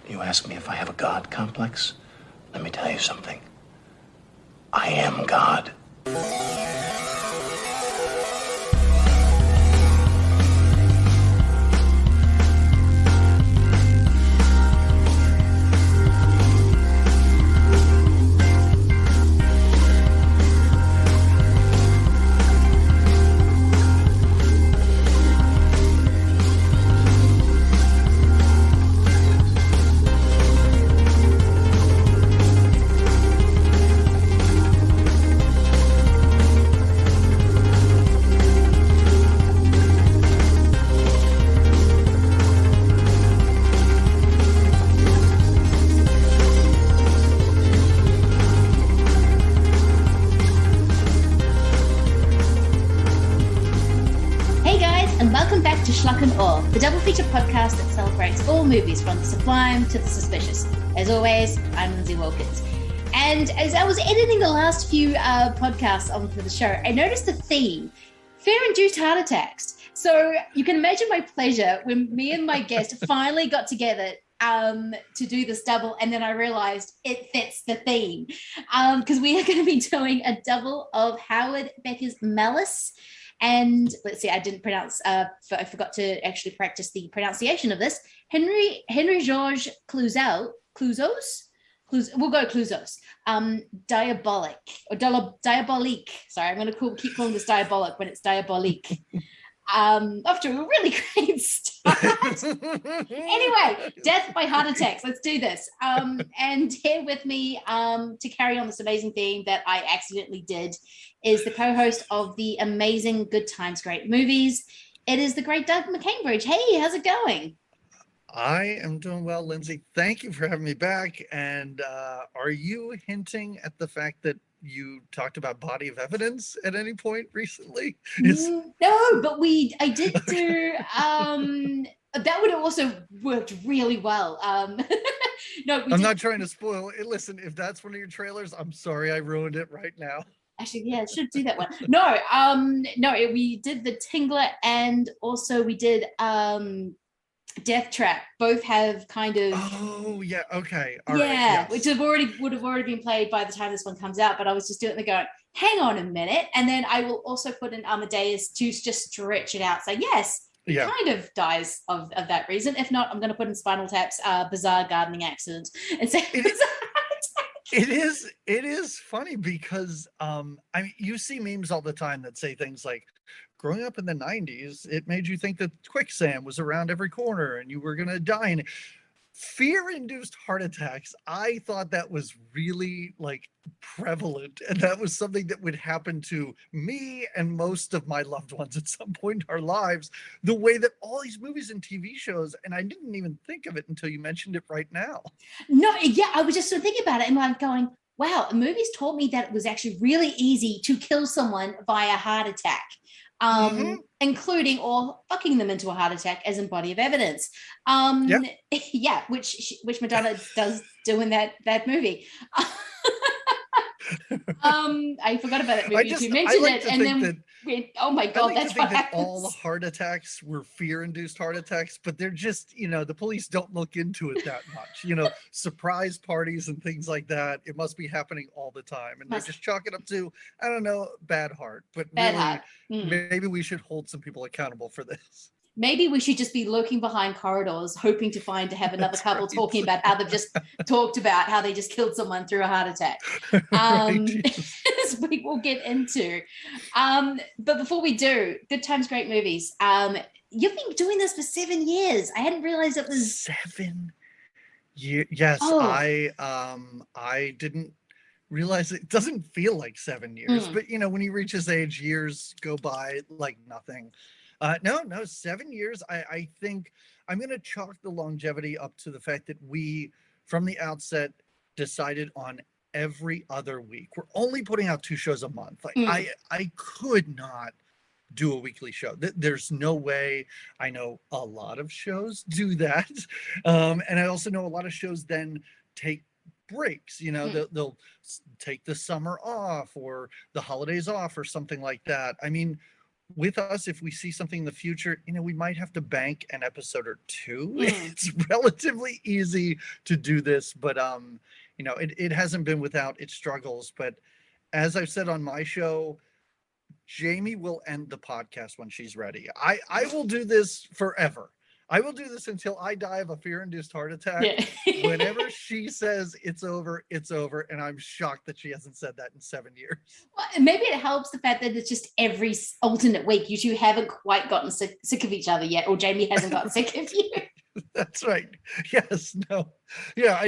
You ask me if I have a God complex? Let me tell you something. I am God. The double feature podcast that celebrates all movies from the sublime to the suspicious. As always, I'm Lindsay Wilkins. And as I was editing the last few podcasts onto the show, I noticed the theme, fear-induced heart attacks. So you can imagine my pleasure when me and my guest finally got together to do this double, and then I realized it fits the theme because we are going to be doing a double of Howard Becker's Malice. And let's see, I forgot to actually practice the pronunciation of this. Henri-Georges Clouzot, we'll go Clouzot. Diabolique. Sorry, I'm going to keep calling this Diabolique when it's Diabolique. Off to a really great start. Anyway, death by heart attacks. Let's do this. And here with me to carry on this amazing theme that I accidentally did is the co-host of the amazing Good Times, Great Movies. It is the great Doug McCambridge. Hey, how's it going? I am doing well, Lindsay. Thank you for having me back. And are you hinting at the fact that you talked about body of evidence at any point recently? No, but I did do that would have also worked really well. No, I'm not trying to spoil it. Listen, if that's one of your trailers, I'm sorry I ruined it right now. Actually, yeah, I should do that one. No, we did the Tingler, and also we did Death Trap. Both have kind of okay. All right, yes. Which would have already been played by the time this one comes out, but I was just doing it and going, hang on a minute, and then I will also put in Amadeus to just stretch it out. So yes, kind of dies of that reason. If not, I'm going to put in Spinal Tap's bizarre gardening accident and say It is funny because you see memes all the time that say things like, growing up in the 90s, it made you think that quicksand was around every corner and you were going to die. And fear-induced heart attacks, I thought that was really prevalent, and that was something that would happen to me and most of my loved ones at some point in our lives, the way that all these movies and TV shows, and I didn't even think of it until you mentioned it right now. No, yeah, I was just sort of thinking about it and I'm going, wow, movies taught me that it was actually really easy to kill someone via heart attack. Including or fucking them into a heart attack as in body of evidence. Which Madonna does do in that movie. I forgot about that movie. You mentioned it, and then oh my god, that's what happens. All heart attacks were fear-induced heart attacks, but they're just, the police don't look into it that much. Surprise parties and things like that. It must be happening all the time, and they just chalk it up to, I don't know, bad heart. But bad heart. Maybe we should hold some people accountable for this. Maybe we should just be lurking behind corridors, hoping to have another couple talking about how they've just talked about how they just killed someone through a heart attack. As we will get into. But before we do, Good Times, Great Movies. You've been doing this for 7 years. I hadn't realized it was 7 years. Yes, I didn't realize it doesn't feel like 7 years. But when you reach this age, years go by like nothing. No, 7 years. I think I'm going to chalk the longevity up to the fact that we, from the outset, decided on every other week. We're only putting out 2 shows a month. I could not do a weekly show. There's no way. I know a lot of shows do that. And I also know a lot of shows then take breaks. They'll take the summer off or the holidays off or something like that. I mean, with us, if we see something in the future, we might have to bank an episode or two. It's relatively easy to do this, but it hasn't been without its struggles. But as I've said on my show, Jamie will end the podcast when she's ready. I will do this forever. I will do this until I die of a fear-induced heart attack. Yeah. Whenever she says it's over, it's over. And I'm shocked that she hasn't said that in 7 years. Well, maybe it helps the fact that it's just every alternate week. You two haven't quite gotten sick of each other yet, or Jamie hasn't got sick of you. That's right. Yes. No. Yeah.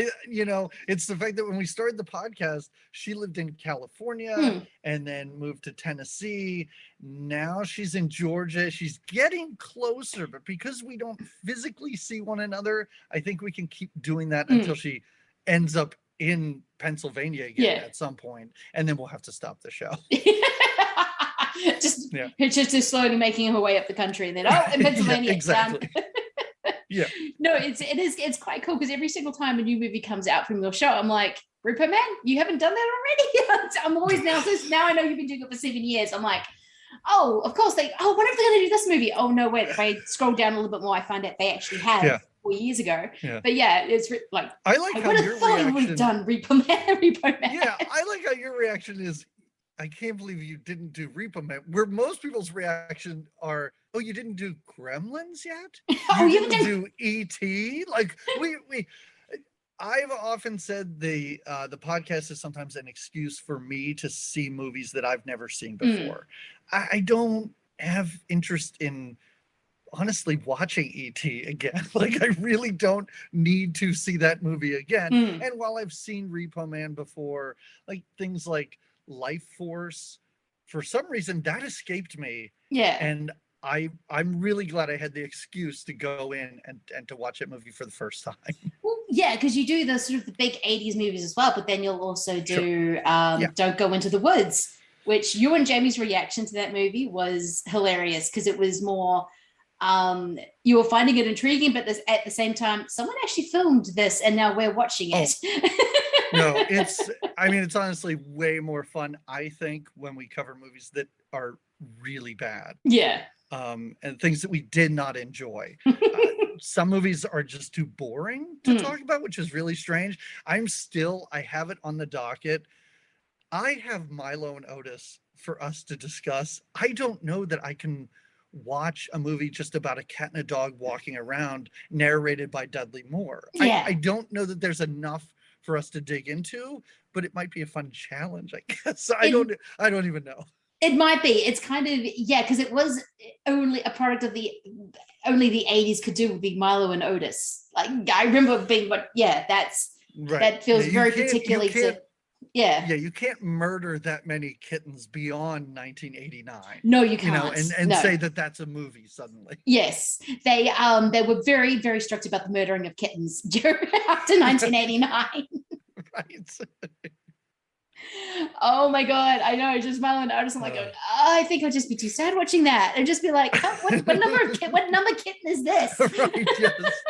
It's the fact that when we started the podcast, she lived in California and then moved to Tennessee. Now she's in Georgia. She's getting closer, but because we don't physically see one another, I think we can keep doing that until she ends up in Pennsylvania again at some point, and then we'll have to stop the show. just slowly making her way up the country, and then in Pennsylvania. Exactly. Yeah. No, it's quite cool because every single time a new movie comes out from your show, I'm like, Repo Man, you haven't done that already? I'm always now I know you've been doing it for 7 years. I'm like, oh, of course what if they're going to do this movie? Oh no, wait, if I scroll down a little bit more, I find out they actually have 4 years ago. Yeah. But yeah, it's like, I like how your reaction we've done Repo Man. Yeah, I like how your reaction is, I can't believe you didn't do Repo Man, where most people's reaction are, oh, you didn't do Gremlins yet? You didn't do E.T.? Like, I've often said the podcast is sometimes an excuse for me to see movies that I've never seen before. I don't have interest in, honestly, watching E.T. again. Like, I really don't need to see that movie again. And while I've seen Repo Man before, like things like Life Force, for some reason that escaped me. Yeah. And I'm really glad I had the excuse to go in and to watch that movie for the first time. Well, yeah, because you do the sort of the big 80s movies as well, but then you'll also do Don't Go Into the Woods, which you and Jamie's reaction to that movie was hilarious because it was more you were finding it intriguing, but at the same time, someone actually filmed this and now we're watching it. No, it's honestly way more fun, I think, when we cover movies that are really bad. Yeah. And things that we did not enjoy. Some movies are just too boring to talk about, which is really strange. I have it on the docket. I have Milo and Otis for us to discuss. I don't know that I can watch a movie just about a cat and a dog walking around narrated by Dudley Moore. Yeah. I don't know that there's enough for us to dig into, but it might be a fun challenge, I guess. I don't even know. It might be. It's kind of, because it was only a product of only the 80s could do would be Milo and Otis. Like, I remember being, but that feels very particularly to, Yeah, you can't murder that many kittens beyond 1989. No, you can't. And say that that's a movie suddenly. Yes, they were very, very strict about the murdering of kittens after 1989. Right. Oh my God, I know. Just Milo and Otis. I'm like, I think I'll just be too sad watching that, and just be like, what number kitten is this? Right. Yes.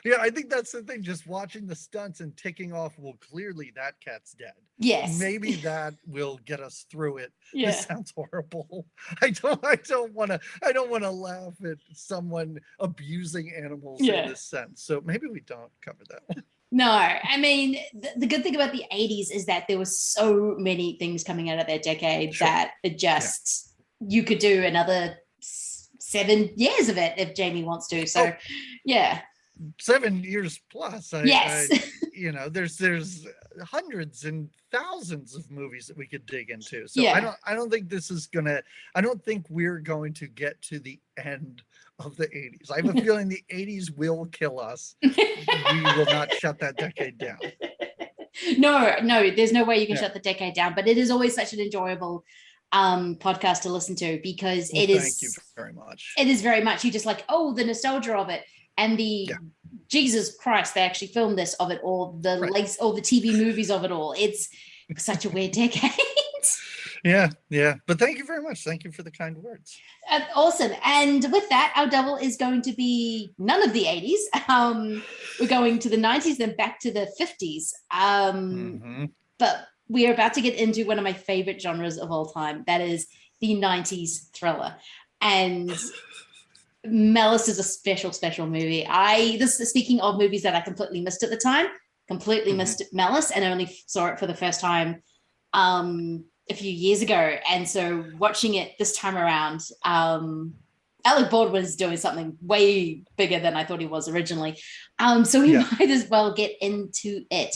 Yeah, I think that's the thing. Just watching the stunts and ticking off, well, clearly that cat's dead. Yes. Maybe that will get us through it. Yeah. This sounds horrible. I don't want to laugh at someone abusing animals in this sense. So maybe we don't cover that one. No, I mean, the good thing about the 80s is that there were so many things coming out of that decade that it just, you could do another 7 years of it if Jamie wants to. So, 7 years plus. Yes. There's hundreds and thousands of movies that we could dig into. So I don't think we're going to get to the end of the 80s. I have a feeling the 80s will kill us. We will not shut that decade down. No, there's no way you can shut the decade down, but it is always such an enjoyable podcast to listen to because it is. Thank you very much. It is very much. You just like, the nostalgia of it and the Jesus Christ, they actually filmed this of it, or the TV movies of it all. It's such a weird decade. Yeah. But thank you very much. Thank you for the kind words. Awesome. And with that, our double is going to be none of the 80s. We're going to the 90s, then back to the 50s. But we are about to get into one of my favorite genres of all time. That is the 90s thriller. And Malice is a special movie. This is speaking of movies that I completely missed at the time. Completely missed Malice, and only saw it for the first time a few years ago. And so watching it this time around, Alec Baldwin is doing something way bigger than I thought he was originally. So we might as well get into it.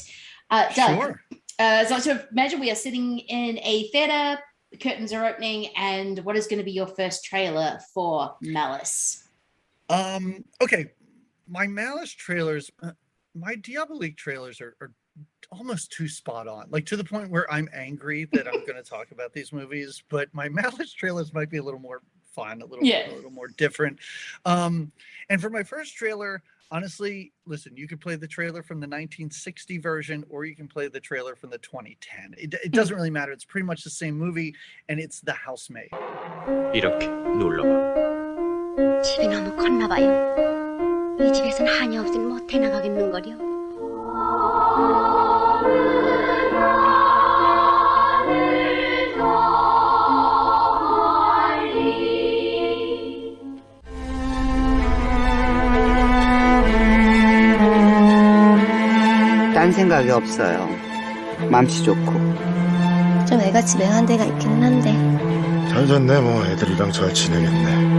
Doug, Sure. So to imagine we are sitting in a theater, the curtains are opening, and what is going to be your first trailer for Malice? Okay. My Malice trailers, my Diabolique trailers are almost too spot on, like to the point where I'm angry that I'm going to talk about these movies, but my Malice trailers might be a little more fun, a little more different. And for my first trailer, honestly, listen, you could play the trailer from the 1960 version, or you can play the trailer from the 2010. It doesn't really matter. It's pretty much the same movie, and it's The Housemaid. 이렇게 눌러봐. 집이 너무 컸나 봐요. 이 집에선 한이 없으면 못해 나가겠는걸요. 딴 생각이 없어요. 맘씨 좋고. 좀 애같이 맹한 데가 있긴 한데. 잘 됐네. 뭐 애들이랑 잘 지내겠네.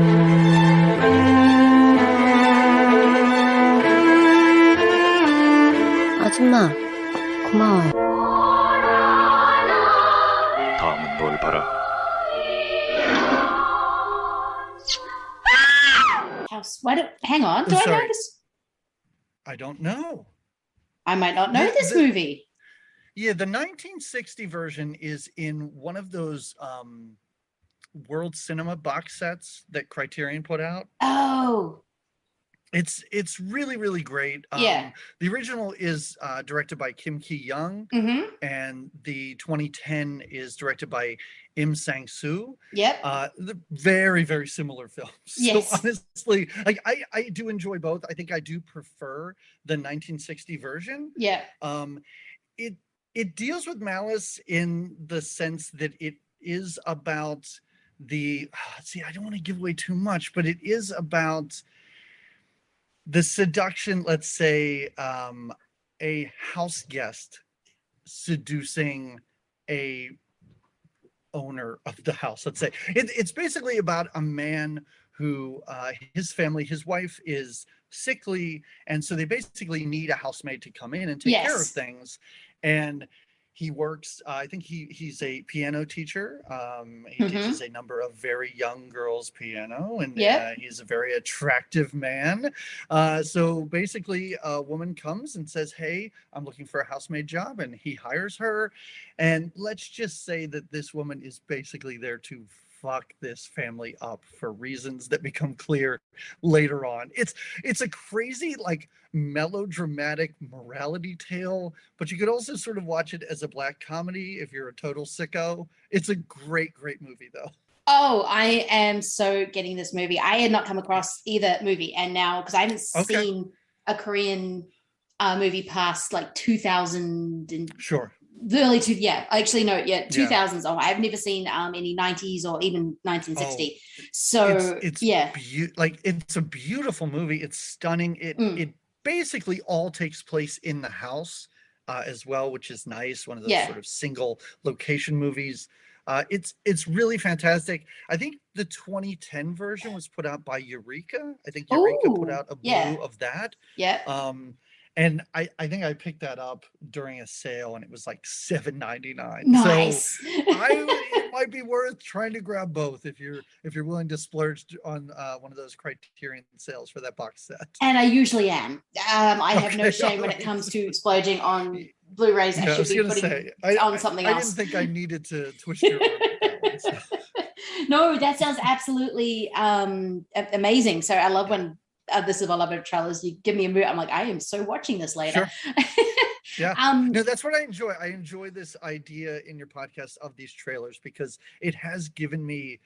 아줌마, 고마워요. 다음은 뭘 봐라. Hang on. Do I know this? I don't know. I might not know this movie. Yeah, the 1960 version is in one of those World Cinema box sets that Criterion put out. Oh. It's really, really great. The original is directed by Kim Ki-young, and the 2010 is directed by Im Sang-soo. Yep. The very, very similar films. Yes. So honestly, like I do enjoy both. I think I do prefer the 1960 version. Yeah. It deals with Malice in the sense that it is about I don't want to give away too much, but it is about the seduction, let's say, a house guest seducing a owner of the house. Let's say it's basically about a man who his family, his wife is sickly, and so they basically need a housemaid to come in and take care of things. And he works, I think he's a piano teacher. He teaches a number of very young girls piano, and he's a very attractive man. So basically a woman comes and says, hey, I'm looking for a housemaid job, and he hires her. And let's just say that this woman is basically there to fuck this family up for reasons that become clear later on. It's a crazy, like, melodramatic morality tale, but you could also sort of watch it as a black comedy if you're a total sicko. It's a great movie though. Oh, I am so getting this movie. I had not come across either movie, and now, because I haven't seen a Korean movie past like 2000 and sure. The early 2000s. Oh, I've never seen any 90s or even 1960. It's a beautiful movie. It's stunning. It basically all takes place in the house as well, which is nice. One of those sort of single location movies. It's really fantastic. I think the 2010 version was put out by Eureka. I think Eureka put out a blue of that. Yeah. And I think I picked that up during a sale, and it was like $7.99. Nice. So it might be worth trying to grab both if you're willing to splurge on one of those Criterion sales for that box set. And I usually am. I have no shame when it comes to splurging on Blu-rays. I should be putting on something else. I didn't think I needed to twist your arm. No, that sounds absolutely amazing. So I love when this is what I love about trailers. You give me a movie, I'm like, I am so watching this later. Sure. Yeah. No, that's what I enjoy. I enjoy this idea in your podcast of these trailers, because it has given me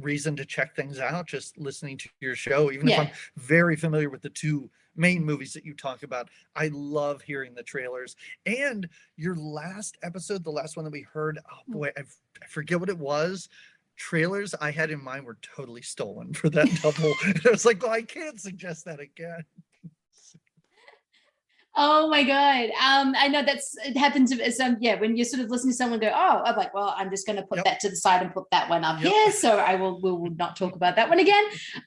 reason to check things out just listening to your show, even if I'm very familiar with the two main movies that you talk about. I love hearing the trailers. And your last episode, the last one that we heard, oh boy, I forget what it was. trailers I had in mind were totally stolen for that double. I was like, well, I can't suggest that again. Oh my God. I know it happens to some, when you sort of listen to someone go, oh, I'm like, well, I'm just going to put that to the side and put that one up here. So we will not talk about that one again.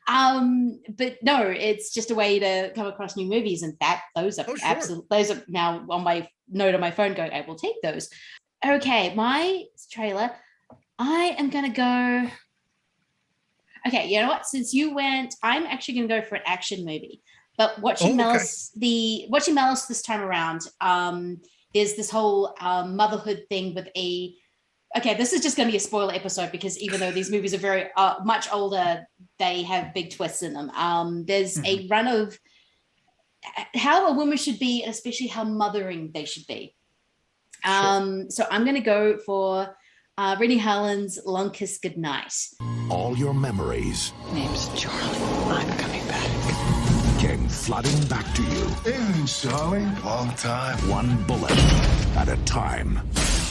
But no, it's just a way to come across new movies, and those are absolutely, those are now on my note on my phone going, I will take those. Okay, my trailer, I am going to go, okay, you know what? Since you went, I'm actually going to go for an action movie. But watching Malice this time around, there's this whole motherhood thing with this is just going to be a spoiler episode, because even though these movies are very much older, they have big twists in them. There's a run of how a woman should be, and especially how mothering they should be. So I'm going to go for Rennie Harlan's Long Kiss Goodnight. All your memories. Name's Charlie. I'm coming back. Came flooding back to you. Hey, Charlie. Long time. One bullet at a time.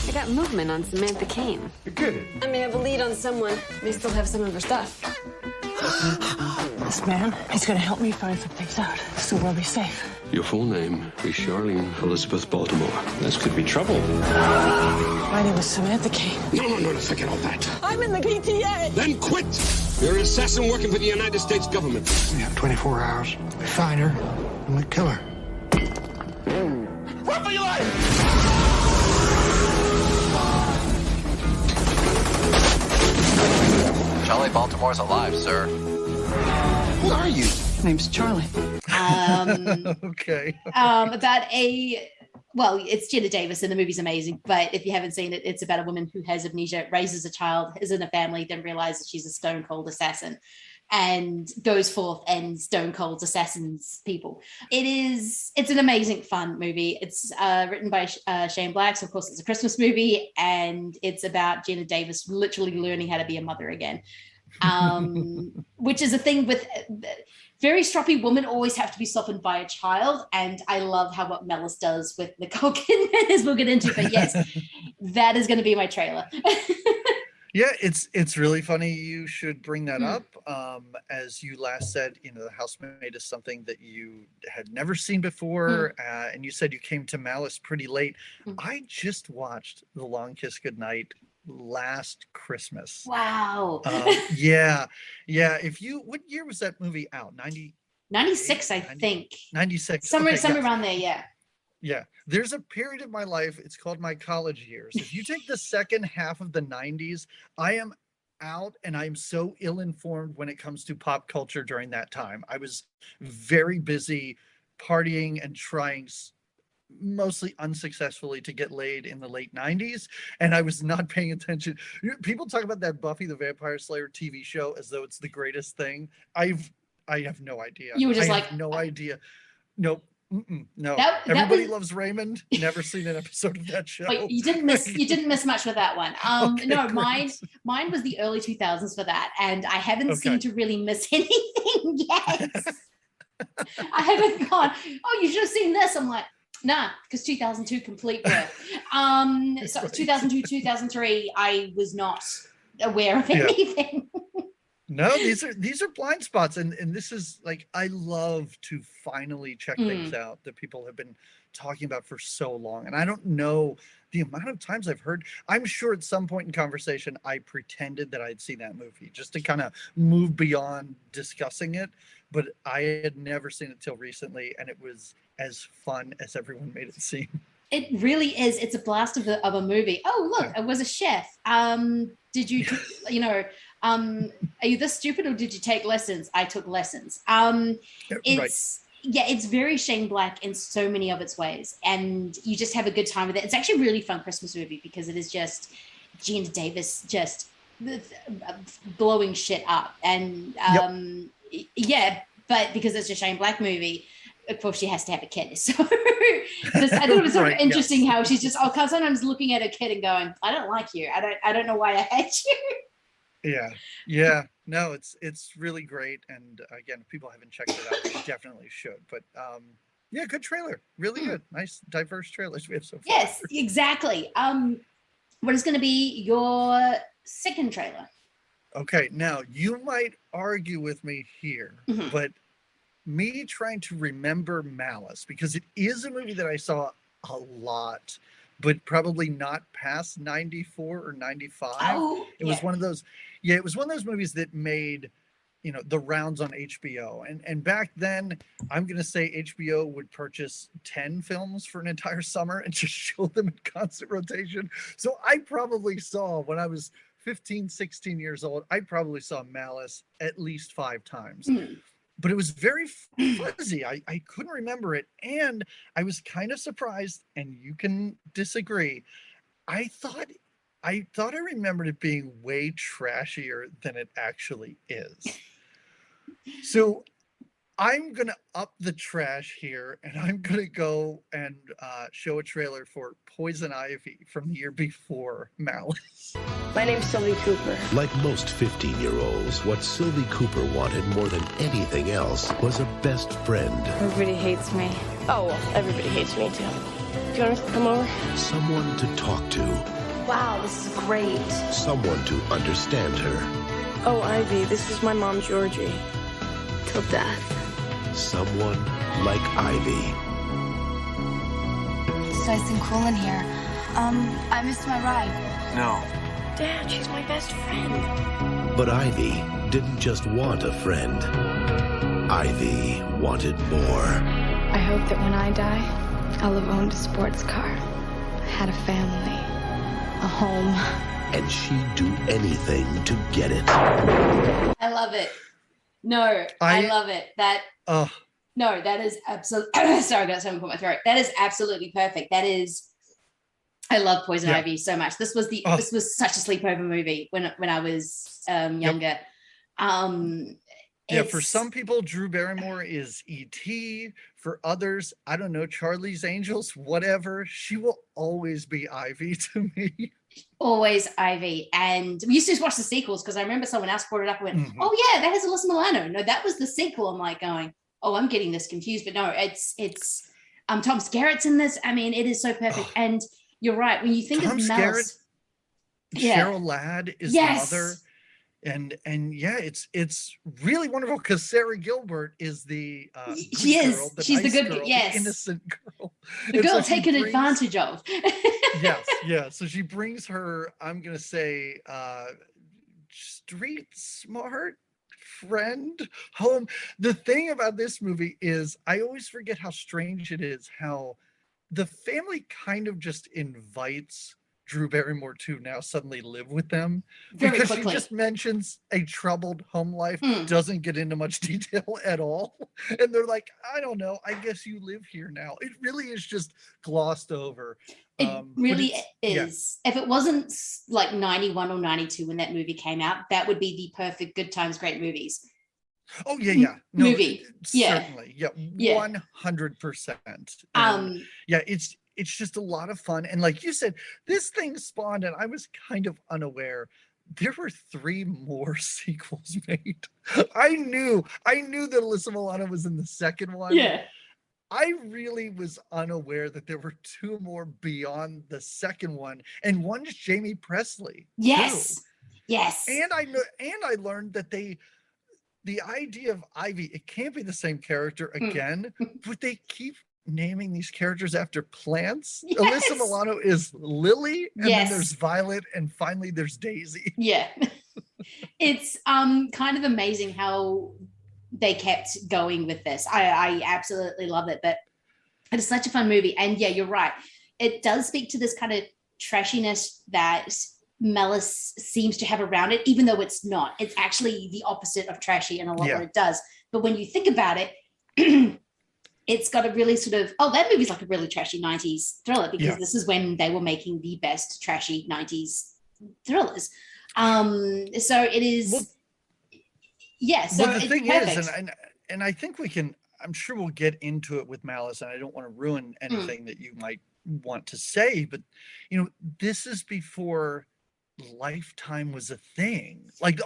I got movement on Samantha Kane. You're kidding. I may have a lead on someone. May still have some of her stuff. This man is going to help me find some things out, so we'll be safe. Your full name is Charlene Elizabeth Baltimore. This could be trouble. My name is Samantha Kane. No, forget all that. I'm in the PTA. Then quit! You're an assassin working for the United States government. We have 24 hours. We find her, and we kill her. Run for your life! Charlie Baltimore's alive, sir. Who are you? Name's Charlie. Okay. It's Jenna Davis, and the movie's amazing, but if you haven't seen it, it's about a woman who has amnesia, raises a child, is in a family, then realizes she's a stone cold assassin, and goes forth and stone cold assassins people. It's an amazing, fun movie. It's written by Shane Black, so of course it's a Christmas movie, and it's about Jenna Davis literally learning how to be a mother again, which is a thing with very stroppy women always have to be softened by a child, and I love how what Malice does with Nicole Kidman, as we'll get into. But yes, that is going to be my trailer. Yeah, it's really funny you should bring that up. As you last said, The Housemaid is something that you had never seen before, and you said you came to Malice pretty late. I just watched The Long Kiss Goodnight last Christmas. Wow. Yeah. What year was that movie out? 96, I think. 96. Somewhere around there, yeah. Yeah. There's a period of my life, it's called my college years. If you take the second half of the 90s, I am out, and I'm so ill-informed when it comes to pop culture during that time. I was very busy partying and trying mostly unsuccessfully to get laid in the late 90s, and I was not paying attention. People talk about that Buffy the Vampire Slayer TV show as though it's the greatest thing. I have no idea. You were just no idea. Nope. No. Everybody loves Raymond. Never seen an episode of that show. Wait, you didn't miss much with that one. Okay, no, great. mine was the early 2000s for that, and I haven't seemed to really miss anything yet. I haven't gone, oh, you should have seen this. I'm like, nah, because 2002 complete work. So 2002, 2003, I was not aware of anything. No, these are blind spots, and this is like, I love to finally check things out that people have been talking about for so long, and I don't know the amount of times I've heard. I'm sure at some point in conversation I pretended that I'd seen that movie just to kind of move beyond discussing it, but I had never seen it till recently, and it was as fun as everyone made it seem. It really is. It's a blast of a movie. Oh, look, I was a chef. Did you, are you this stupid, or did you take lessons? I took lessons. It's very Shane Black in so many of its ways, and you just have a good time with it. It's actually a really fun Christmas movie because it is just Gina Davis just blowing shit up, and but because it's a Shane Black movie, of course she has to have a kid. So I thought it was sort of interesting how she's just sometimes looking at a kid and going, I don't like you. I don't know why I hate you. Yeah. No, it's really great. And again, if people haven't checked it out, they definitely should. But good trailer. Really good. Nice, diverse trailers we have so far. Yes, exactly. What is going to be your second trailer? Okay, now you might argue with me here, but me trying to remember Malice, because it is a movie that I saw a lot, but probably not past 94 or 95. It was one of those, it was one of those movies that made, the rounds on HBO. And back then, I'm going to say HBO would purchase 10 films for an entire summer and just show them in constant rotation. So I probably saw, when I was 15, 16 years old, I probably saw Malice at least 5 times. But it was very fuzzy. I couldn't remember it. And I was kind of surprised, and you can disagree. I thought I remembered it being way trashier than it actually is. So I'm going to up the trash here, and I'm going to go and show a trailer for Poison Ivy from the year before Malice. My name's Sylvie Cooper. Like most 15-year-olds, what Sylvie Cooper wanted more than anything else was a best friend. Everybody hates me. Oh, well, everybody hates me too. Do you want us to come over? Someone to talk to. Wow, this is great. Someone to understand her. Oh, Ivy, this is my mom, Georgie. Till death. Someone like Ivy. It's nice and cool in here. I missed my ride. No. Dad, she's my best friend. But Ivy didn't just want a friend. Ivy wanted more. I hope that when I die, I'll have owned a sports car, had a family, a home. And she'd do anything to get it. I love it. No, I love it. No, that is absolutely, sorry, I got something put in my throat. That is absolutely perfect. I love Poison Ivy so much. This was such a sleepover movie when I was younger. For some people, Drew Barrymore is E.T. For others, I don't know, Charlie's Angels, whatever. She will always be Ivy to me. Always Ivy. And we used to watch the sequels because I remember someone else brought it up and went, oh yeah, that has Alyssa Milano. No, that was the sequel. I'm like going, oh, I'm getting this confused. But no, it's Tom Skerritt's in this. I mean, it is so perfect. And you're right. When you think Tom of Malice, Cheryl Ladd is the mother. And yeah, it's really wonderful because Sarah Gilbert is the she is girl, she's nice the good girl, yes, the innocent girl, the girl taken advantage of. yes. So she brings her, I'm gonna say, street smart friend home. The thing about this movie is I always forget how strange it is how the family kind of just invites Drew Barrymore to now suddenly live with them because she just mentions a troubled home life, doesn't get into much detail at all. And they're like, I don't know, I guess you live here now. It really is just glossed over. It really is. Yeah. If it wasn't like 91 or 92 when that movie came out, that would be the perfect Good Times, Great Movies. Oh yeah. No, movie. Certainly. Yeah. 100%. It's just a lot of fun. And like you said, this thing spawned, and I was kind of unaware, there were 3 more sequels made. I knew that Alyssa Milano was in the second one. Yeah. I really was unaware that there were 2 more beyond the second one. And one is Jamie Presley. Yes. Too. Yes. And I learned that the idea of Ivy, it can't be the same character again, but they keep naming these characters after plants. Yes. Alyssa Milano is Lily, and then there's Violet, and finally there's Daisy. Yeah. It's kind of amazing how they kept going with this. I absolutely love it, but it is such a fun movie. And yeah, you're right. It does speak to this kind of trashiness that Malice seems to have around it, even though it's not. It's actually the opposite of trashy in a lot what it does. But when you think about it, it's got a really sort of, that movie's like a really trashy 90s thriller because this is when they were making the best trashy 90s thrillers. So it is, so the thing perfect. is, and I think we can, I'm sure we'll get into it with Malice, and I don't want to ruin anything that you might want to say, but this is before Lifetime was a thing. Like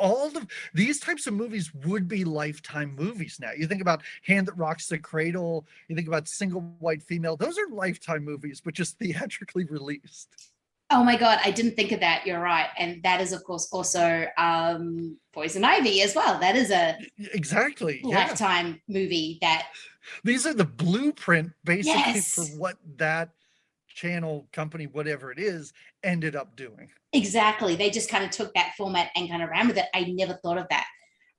these types of movies would be Lifetime movies now. You think about Hand That Rocks the Cradle, you think about Single White Female, those are Lifetime movies, but just theatrically released. Oh my God, I didn't think of that. You're right. And that is, of course, also Poison Ivy as well. That is a Lifetime movie that... These are the blueprint, basically, Yes. for what that channel, company, whatever it is, ended up doing. Exactly. They just kind of took that format and kind of ran with it. I never thought of that.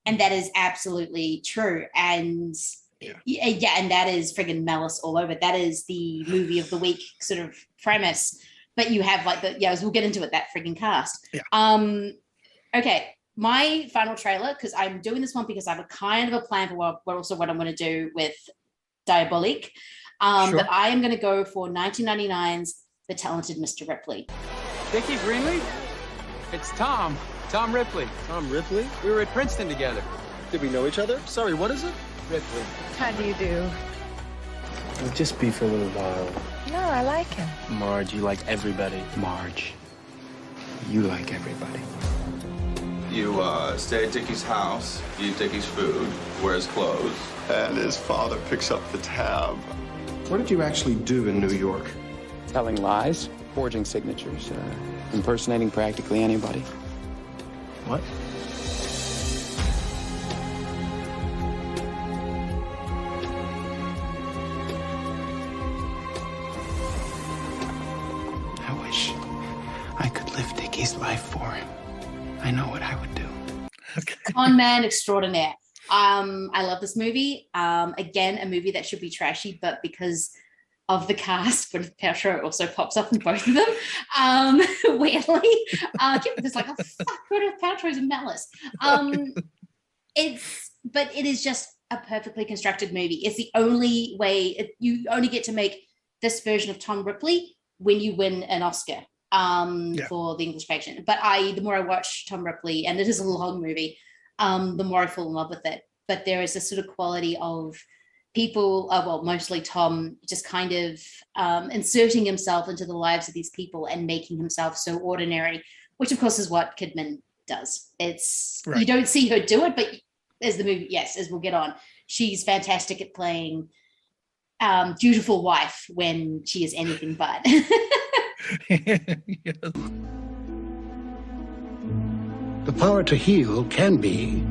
And that is absolutely true. And and that is friggin' Malice all over. That is the movie of the week sort of premise. But you have like as we'll get into it, that friggin' cast. Yeah. Okay. My final trailer, because I'm doing this one because I have a kind of a plan for what I'm going to do with Diabolique. But I am going to go for 1999's The Talented Mr. Ripley. Dickie Greenleaf? It's Tom Ripley. Tom Ripley? We were at Princeton together. Did we know each other? Sorry, what is it? Ripley. How do you do? We'll just be for a little while. No, I like him. Marge, you like everybody. Marge, you like everybody. You stay at Dickie's house, eat Dickie's food, wear his clothes, and his father picks up the tab. What did you actually do in New York? Telling lies, forging signatures, impersonating practically anybody. What? I wish I could live Dickie's life for him. I know what I would do. Con man extraordinaire. I love this movie. Again, a movie that should be trashy, but because of the cast, Gwyneth Paltrow also pops up in both of them. Weirdly, there's like, oh fuck, Gwyneth Paltrow's in Malice. But it is just a perfectly constructed movie. It's the only way you only get to make this version of Tom Ripley when you win an Oscar. For the English Patient. But the more I watch Tom Ripley, and it is a long movie, the more I fall in love with it. But there is a sort of quality of people, mostly Tom, just kind of inserting himself into the lives of these people and making himself so ordinary, which of course is what Kidman does. It's You don't see her do it, but as the movie, as we'll get on, she's fantastic at playing dutiful wife when she is anything but. Yes. The power to heal can be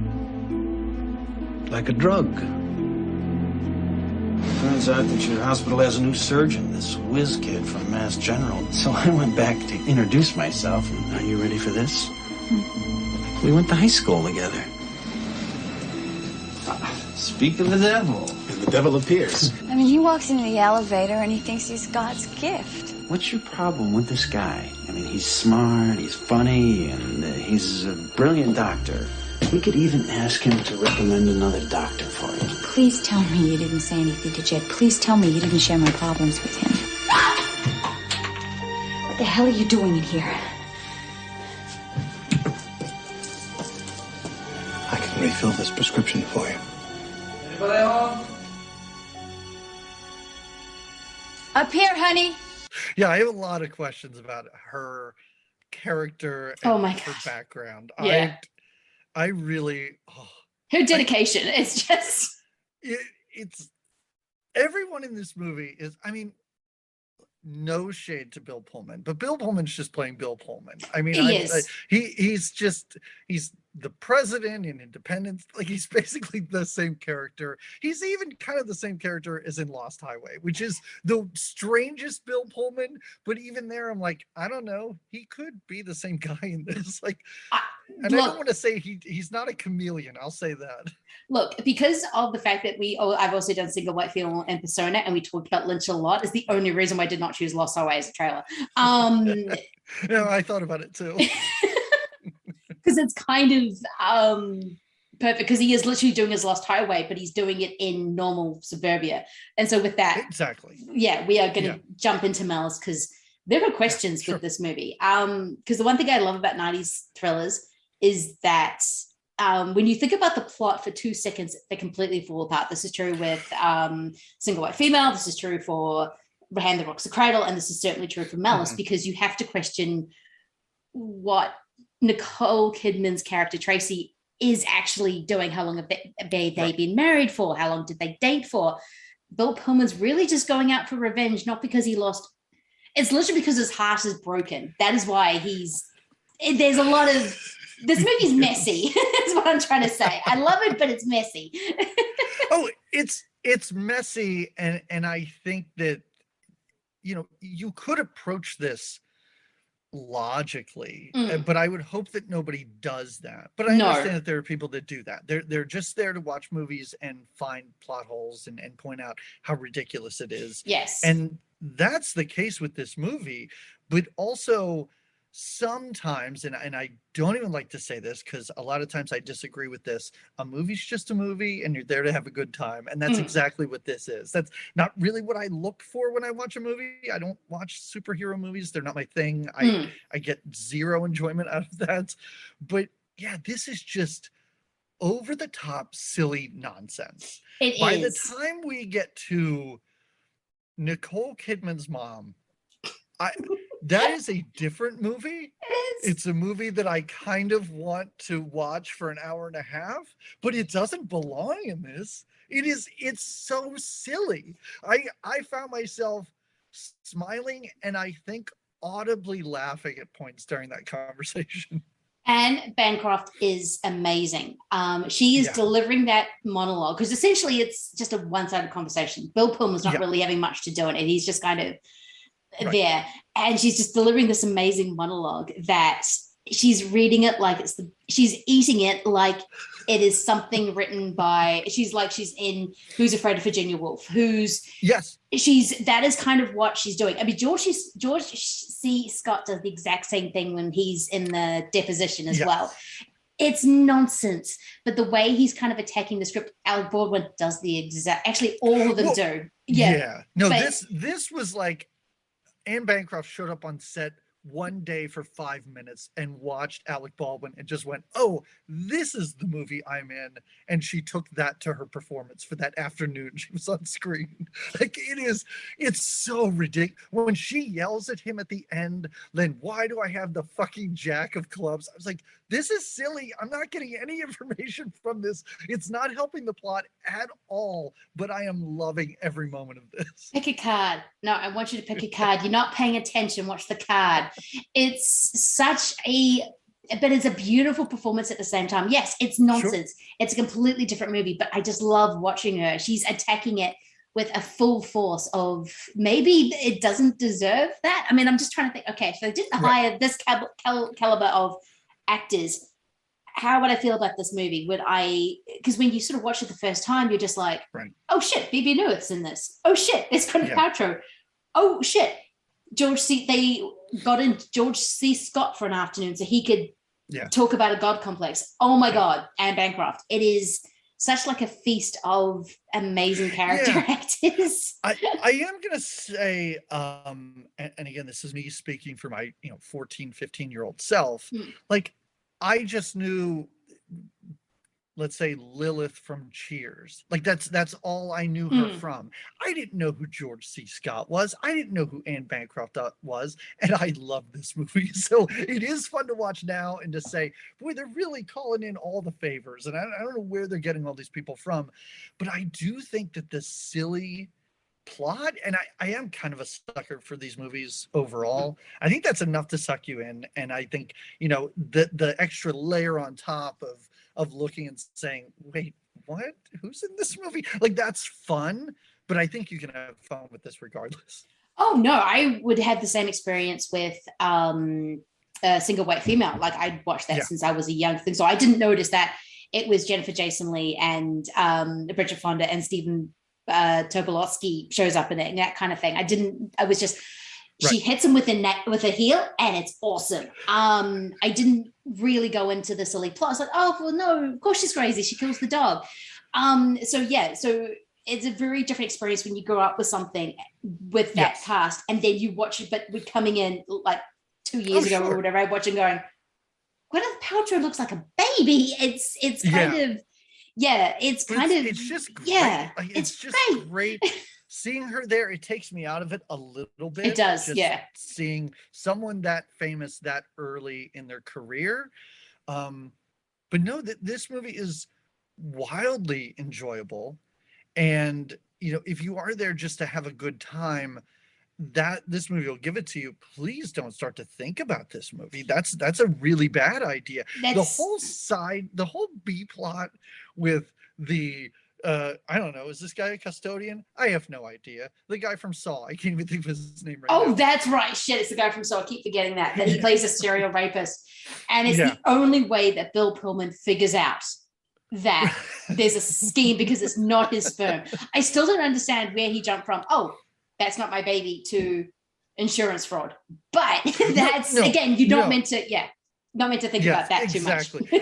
like a drug. Turns out that your hospital has a new surgeon, this whiz kid from Mass General. So I went back to introduce myself. And are you ready for this? We went to high school together. Speak of the devil. And the devil appears. I mean, he walks into the elevator and he thinks he's God's gift. What's your problem with this guy? I mean, he's smart, he's funny, and he's a brilliant doctor. We could even ask him to recommend another doctor for you. Please tell me you didn't say anything to Jed. Please tell me you didn't share my problems with him. What the hell are you doing in here? I can refill this prescription for you. Anybody home? Up here, honey. Yeah, I have a lot of questions about her character and her background. Yeah. I really... her dedication, it's just... It's... Everyone in this movie is... I mean, no shade to Bill Pullman, but Bill Pullman's just playing Bill Pullman. I mean, he's the president in Independence. Like, he's basically the same character. He's even kind of the same character as in Lost Highway, which is the strangest Bill Pullman. But even there, I'm like, I don't know. He could be the same guy in this. Like, I don't want to say he's not a chameleon. I'll say that. Look, because of the fact that I've also done Single White Female and Persona, and we talked about Lynch a lot, is the only reason why I did not choose Lost Highway as a trailer. Yeah, I thought about it too. Because it's kind of perfect, because he is literally doing his Lost Highway, but he's doing it in normal suburbia. And so with that, exactly, we are going to jump into Malice, because there are questions with this movie. Because the one thing I love about 90s thrillers is that when you think about the plot for 2 seconds, they completely fall apart. This is true with Single White Female. This is true for Hand That Rocks the Cradle. And this is certainly true for Malice, because you have to question what Nicole Kidman's character Tracy is actually doing. How long have they been married for? How long did they date for? Bill Pullman's really just going out for revenge, not because he lost. It's literally because his heart is broken. That is why there's a lot of, this movie's messy. That's what I'm trying to say. I love it, but it's messy. Oh, it's messy. And I think that, you could approach this logically, but I would hope that nobody does that. But I understand that there are people that do that. They're just there to watch movies and find plot holes and point out how ridiculous it is. Yes. And that's the case with this movie, but also sometimes, and I don't even like to say this because a lot of times I disagree with this, a movie's just a movie and you're there to have a good time. And that's exactly what this is. That's not really what I look for when I watch a movie. I don't watch superhero movies. They're not my thing. I get zero enjoyment out of that. But yeah, this is just over the top, silly nonsense. By the time we get to Nicole Kidman's mom, that is a different movie. It's a movie that I kind of want to watch for an hour and a half, but it doesn't belong in this. It's so silly. I found myself smiling and I think audibly laughing at points during that conversation. Anne Bancroft is amazing. She is delivering that monologue because essentially it's just a one-sided conversation. Bill Pullman's not really having much to do in it. He's just kind of there, and she's just delivering this amazing monologue that she's reading it like she's eating it like it is something written by, she's in Who's Afraid of Virginia Woolf, that is kind of what she's doing. I mean, George C. Scott does the exact same thing when he's in the deposition as well. It's nonsense, but the way he's kind of attacking the script, Alec Baldwin does the exact, actually all of them do. No, this was like, Anne Bancroft showed up on set one day for 5 minutes and watched Alec Baldwin and just went, oh, this is the movie I'm in. And she took that to her performance for that afternoon she was on screen. Like, it's so ridiculous. When she yells at him at the end, then why do I have the fucking jack of clubs? I was like, this is silly. I'm not getting any information from this. It's not helping the plot at all, but I am loving every moment of this. Pick a card. No, I want you to pick a card. You're not paying attention. Watch the card. It's but it's a beautiful performance at the same time. Yes, it's nonsense. Sure. It's a completely different movie, but I just love watching her. She's attacking it with a full force of, maybe it doesn't deserve that. I mean, I'm just trying to think, okay, so they didn't hire this caliber of actors. How would I feel about this movie? Because when you sort of watch it the first time, you're just like, oh shit, Bebe Neuwirth's in this. Oh shit, it's Gwyneth Paltrow. Oh shit, they got in George C. Scott for an afternoon so he could talk about a God complex. Oh my God, Anne Bancroft. It is such like a feast of amazing character actors. I am going to say, and again, this is me speaking for my 14, 15-year-old self, like I just knew, let's say, Lilith from Cheers. Like that's all I knew her from. I didn't know who George C. Scott was. I didn't know who Anne Bancroft was. And I love this movie. So it is fun to watch now and to say, boy, they're really calling in all the favors. And I don't know where they're getting all these people from. But I do think that the silly plot, and I am kind of a sucker for these movies overall. I think that's enough to suck you in. And I think, the extra layer on top of looking and saying, wait, what? Who's in this movie? Like, that's fun, but I think you can have fun with this regardless. Oh, no, I would have the same experience with a Single White Female. Like, I'd watched that since I was a young thing. So I didn't notice that it was Jennifer Jason Leigh and Bridget Fonda and Stephen Tobolowsky shows up in it and that kind of thing. She hits him with a heel and it's awesome. I didn't really go into the silly plot. I was like, oh, well, no, of course she's crazy. She kills the dog. So it's a very different experience when you grow up with something with that cast and then you watch it, but we're coming in like 2 years ago or whatever, I watch it going, Gwyneth Paltrow looks like a baby. It's kind of, it's just great. Yeah, it's just great. Seeing her there, it takes me out of it a little bit. It does, just seeing someone that famous that early in their career. But no, this movie is wildly enjoyable. And, if you are there just to have a good time, that this movie will give it to you, please don't start to think about this movie. That's a really bad idea. The whole B plot with the I don't know, is this guy a custodian? I have no idea. The guy from Saw, I can't even think of his name right now. Oh, that's right. Shit, it's the guy from Saw. I keep forgetting that he plays a serial rapist. And it's the only way that Bill Pullman figures out that there's a scheme because it's not his sperm. I still don't understand where he jumped from. Oh, that's not my baby to insurance fraud. But that's, again, you're not meant to, not meant to think about that too much. Exactly.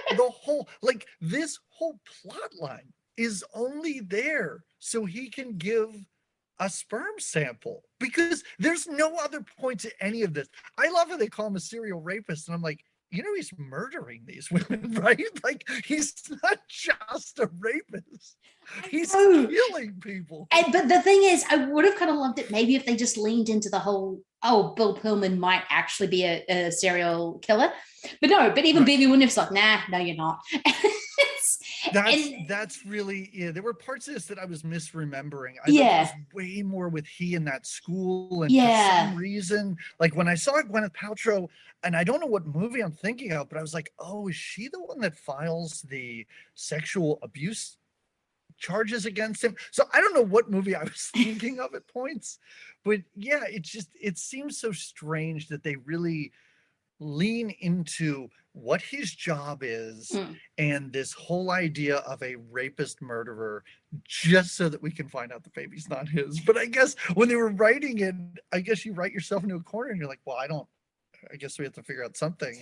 And the whole, like, this whole plot line is only there so he can give a sperm sample, because there's no other point to any of this. I love how they call him a serial rapist, and I'm like, you know, he's murdering these women, right? Like, he's not just a rapist. He's killing people. But the thing is, I would have kind of loved it maybe if they just leaned into the whole, Bill Pullman might actually be a serial killer. But no, even Baby wouldn't have thought, nah, no, you're not. That's really, there were parts of this that I was misremembering. I thought there was way more with he in that school, and for some reason, like when I saw Gwyneth Paltrow, and I don't know what movie I'm thinking of, but I was like, oh, is she the one that files the sexual abuse charges against him? So I don't know what movie I was thinking of at points, but yeah, it seems so strange that they really lean into what his job is and this whole idea of a rapist murderer just so that we can find out the baby's not his. But I guess when they were writing it, I guess you write yourself into a corner and you're like, well, I guess we have to figure out something.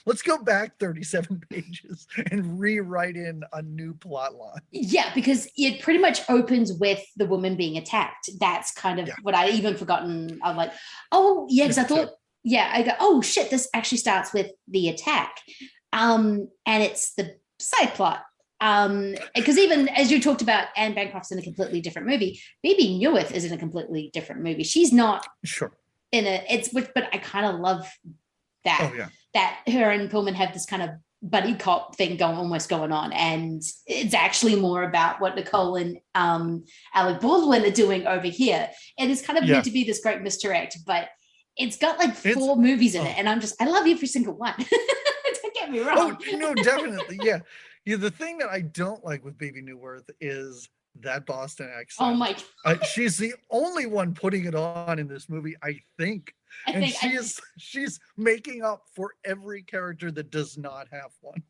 Let's go back 37 pages and rewrite in a new plot line. Yeah, because it pretty much opens with the woman being attacked. That's kind of what I even forgotten. I'm like, oh yeah, because I thought, I go, oh shit, this actually starts with the attack. And it's the side plot. Because even as you talked about, Anne Bancroft's in a completely different movie. Bebe Neuwirth is in a completely different movie. She's not but I kind of love that. That her and Pullman have this kind of buddy cop thing almost going on, and it's actually more about what Nicole and Alec Baldwin are doing over here. And it's kind of meant to be this great misdirect, but it's got like 4 movies in it, and I love every single one. Don't get me wrong. Oh, no, definitely. Yeah. The thing that I don't like with Bebe Neuwirth is that Boston accent. Oh my God. She's the only one putting it on in this movie, I think. She's making up for every character that does not have one.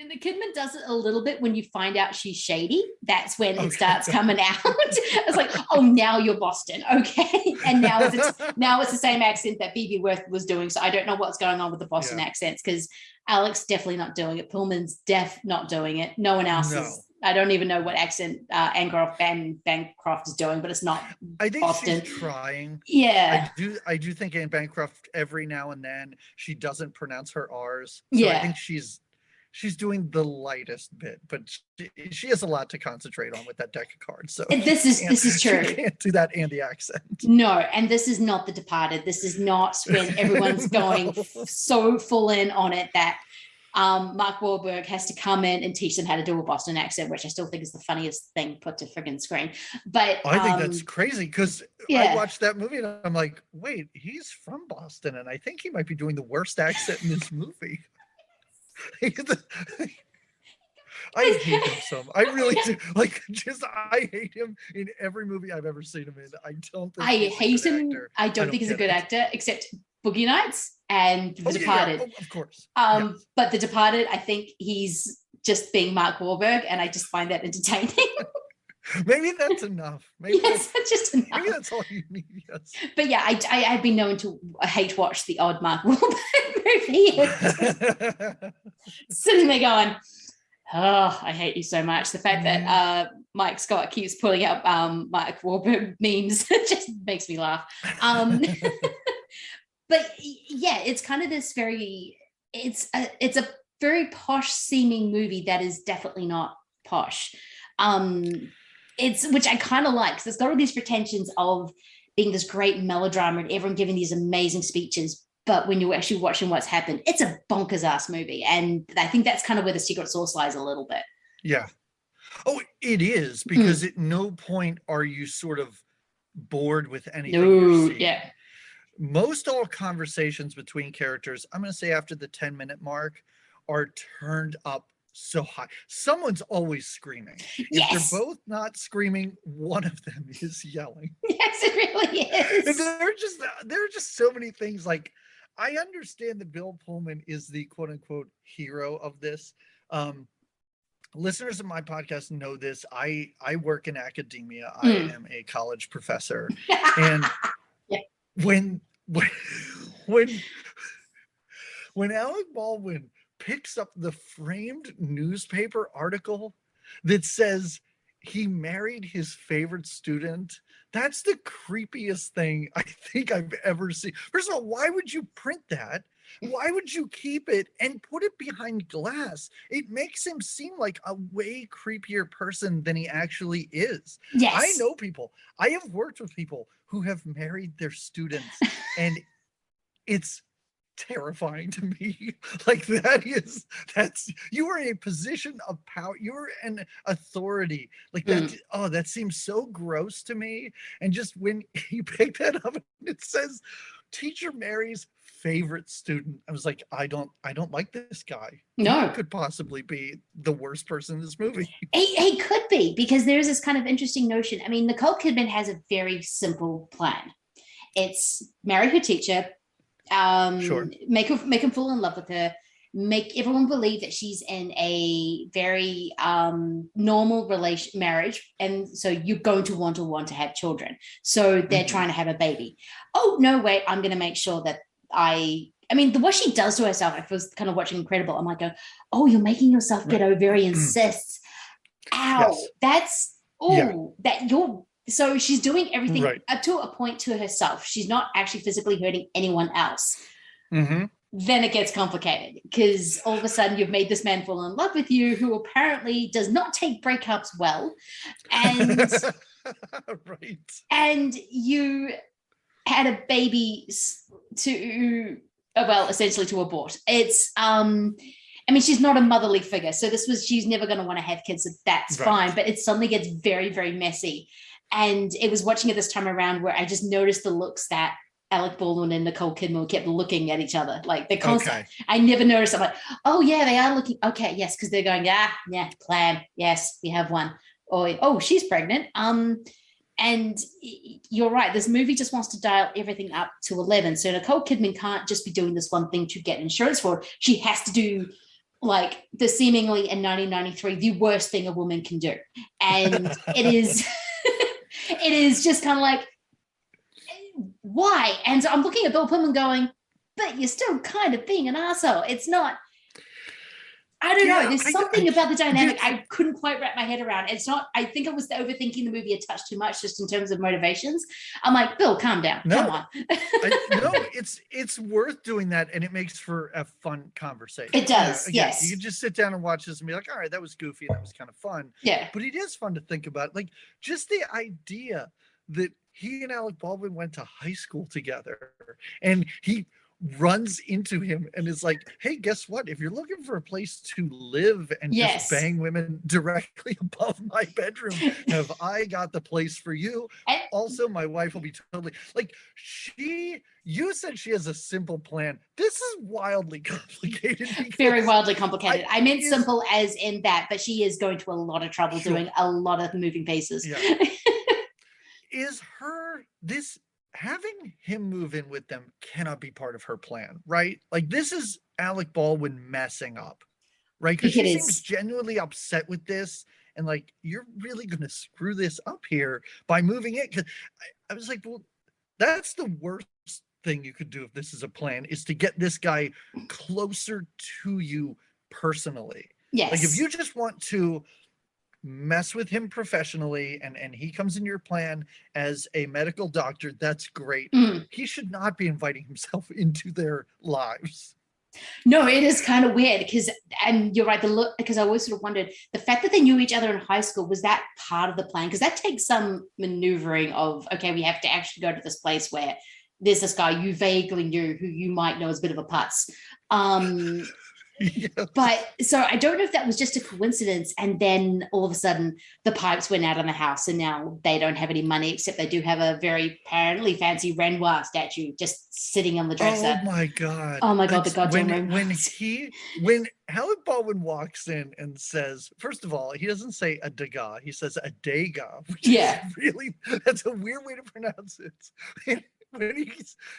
The Kidman does it a little bit when you find out she's shady. That's when it starts coming out. It's like, oh, now you're Boston, okay? And now it's the same accent that Bebe Neuwirth was doing. So I don't know what's going on with the Boston accents, because Alec's definitely not doing it. Pullman's not doing it. No one else is. I don't even know what accent Anne Bancroft is doing, but it's not I think Boston. She's trying. Yeah. I do think Anne Bancroft, every now and then, she doesn't pronounce her R's. So I think she's doing the lightest bit, but she has a lot to concentrate on with that deck of cards. So this is true. She can't do that and the accent. No, and this is not The Departed. This is not when everyone's going so full in on it that Mark Wahlberg has to come in and teach them how to do a Boston accent, which I still think is the funniest thing put to friggin' screen. But I think that's crazy, because I watched that movie and I'm like, wait, he's from Boston, and I think he might be doing the worst accent in this movie. I hate him so much. I really do. I hate him in every movie I've ever seen him in. I don't think I hate him. I don't think he's a good actor, except Boogie Nights and The Departed. Yeah. Oh, of course. But The Departed, I think he's just being Mark Wahlberg, and I just find that entertaining. Maybe that's enough. Maybe that's just enough. Maybe that's all you need. Yes. But yeah, I've been known to hate watch the odd Mark Wahlberg movie. Sitting there going, oh, I hate you so much. The fact that Mike Scott keeps pulling up Mark Wahlberg memes just makes me laugh. But yeah, it's kind of this it's a very posh seeming movie that is definitely not posh. Which I kind of like, because it's got all these pretensions of being this great melodrama and everyone giving these amazing speeches. But when you're actually watching what's happened, it's a bonkers ass movie. And I think that's kind of where the secret sauce lies a little bit. Yeah. Oh, it is, because at no point are you sort of bored with anything you're seeing. Yeah. Most all conversations between characters, I'm going to say after the 10-minute mark, are turned up so high. Someone's always screaming. Yes. If they're both not screaming, one of them is yelling. Yes, it really is. And there are just so many things. Like, I understand that Bill Pullman is the quote unquote hero of this. Listeners of my podcast know this. I work in academia. I am a college professor. And when Alec Baldwin picks up the framed newspaper article that says he married his favorite student, that's the creepiest thing I think I've ever seen. First of all, why would you print that? Why would you keep it and put it behind glass? It makes him seem like a way creepier person than he actually is. Yes. I know people. I have worked with people who have married their students, and it's terrifying to me. Like, that's you are in a position of power. You're an authority. Like that. Oh, that seems so gross to me. And just when you pick that up and it says teacher marries favorite student, I was like, I don't like this guy. No, he could possibly be the worst person in this movie. He could be, because there's this kind of interesting notion. I mean, Nicole Kidman has a very simple plan. It's marry her teacher, make him fall in love with her, make everyone believe that she's in a very normal marriage, and so you're going to want to have children. So they're trying to have a baby. Oh no, wait! I'm going to make sure that I mean, what she does to herself. I was kind of watching Incredible. I'm like, oh, you're making yourself get ovarian cysts. Ow, that's that you're. So she's doing everything up to a point to herself. She's not actually physically hurting anyone else. Mm-hmm. Then it gets complicated, because all of a sudden you've made this man fall in love with you, who apparently does not take breakups well. And and you had a baby to, essentially to abort. It's, I mean, she's not a motherly figure. So she's never going to want to have kids. So that's fine. But it suddenly gets very, very messy. And it was watching it this time around where I just noticed the looks that Alec Baldwin and Nicole Kidman kept looking at each other. Like, they're constant. Okay. I never noticed. I'm like, oh yeah, they are looking. Okay, yes, because they're going, yeah, plan. Yes, we have one. Or, oh, she's pregnant. And you're right. This movie just wants to dial everything up to 11. So Nicole Kidman can't just be doing this one thing to get insurance for it. She has to do, like, the seemingly in 1993 the worst thing a woman can do, and it is. It is just kind of like, why? And so I'm looking at Bill Pullman going, but you're still kind of being an asshole. It's not, I don't know. There's something about the dynamic I couldn't quite wrap my head around. It's not, I think I was overthinking the movie a touch too much just in terms of motivations. I'm like, Bill, calm down. Come on. No, it's worth doing that, and it makes for a fun conversation. It does, yes. You can just sit down and watch this and be like, all right, that was goofy, that was kind of fun. Yeah. But it is fun to think about. Like, just the idea that he and Alec Baldwin went to high school together, and he runs into him and is like, hey, guess what? If you're looking for a place to live and just bang women directly above my bedroom, have I got the place for you? Also, my wife will be totally like, you said she has a simple plan. This is wildly complicated. Very wildly complicated. I meant simple as in that, but she is going to a lot of trouble doing a lot of moving pieces. Yeah. Having him move in with them cannot be part of her plan, right? Like, this is Alec Baldwin messing up, right? Because she seems genuinely upset with this, and like, you're really going to screw this up here by moving it. Because I was like, well, that's the worst thing you could do if this is a plan, is to get this guy closer to you personally. Yes. Like, if you just want to mess with him professionally and he comes in your plan as a medical doctor, that's great. He should not be inviting himself into their lives. No, it is kind of weird, because, and you're right, because I always sort of wondered, the fact that they knew each other in high school, was that part of the plan? Because that takes some maneuvering of, okay, we have to actually go to this place where there's this guy you vaguely knew who you might know is a bit of a putz. But so I don't know if that was just a coincidence, and then all of a sudden the pipes went out on the house, and now they don't have any money, except they do have a very apparently fancy Renoir statue just sitting on the dresser. Oh my god! The goddamn Renoir. when Alec Baldwin walks in and says, first of all, he doesn't say a Degas, he says a Degas, which is really, that's a weird way to pronounce it. When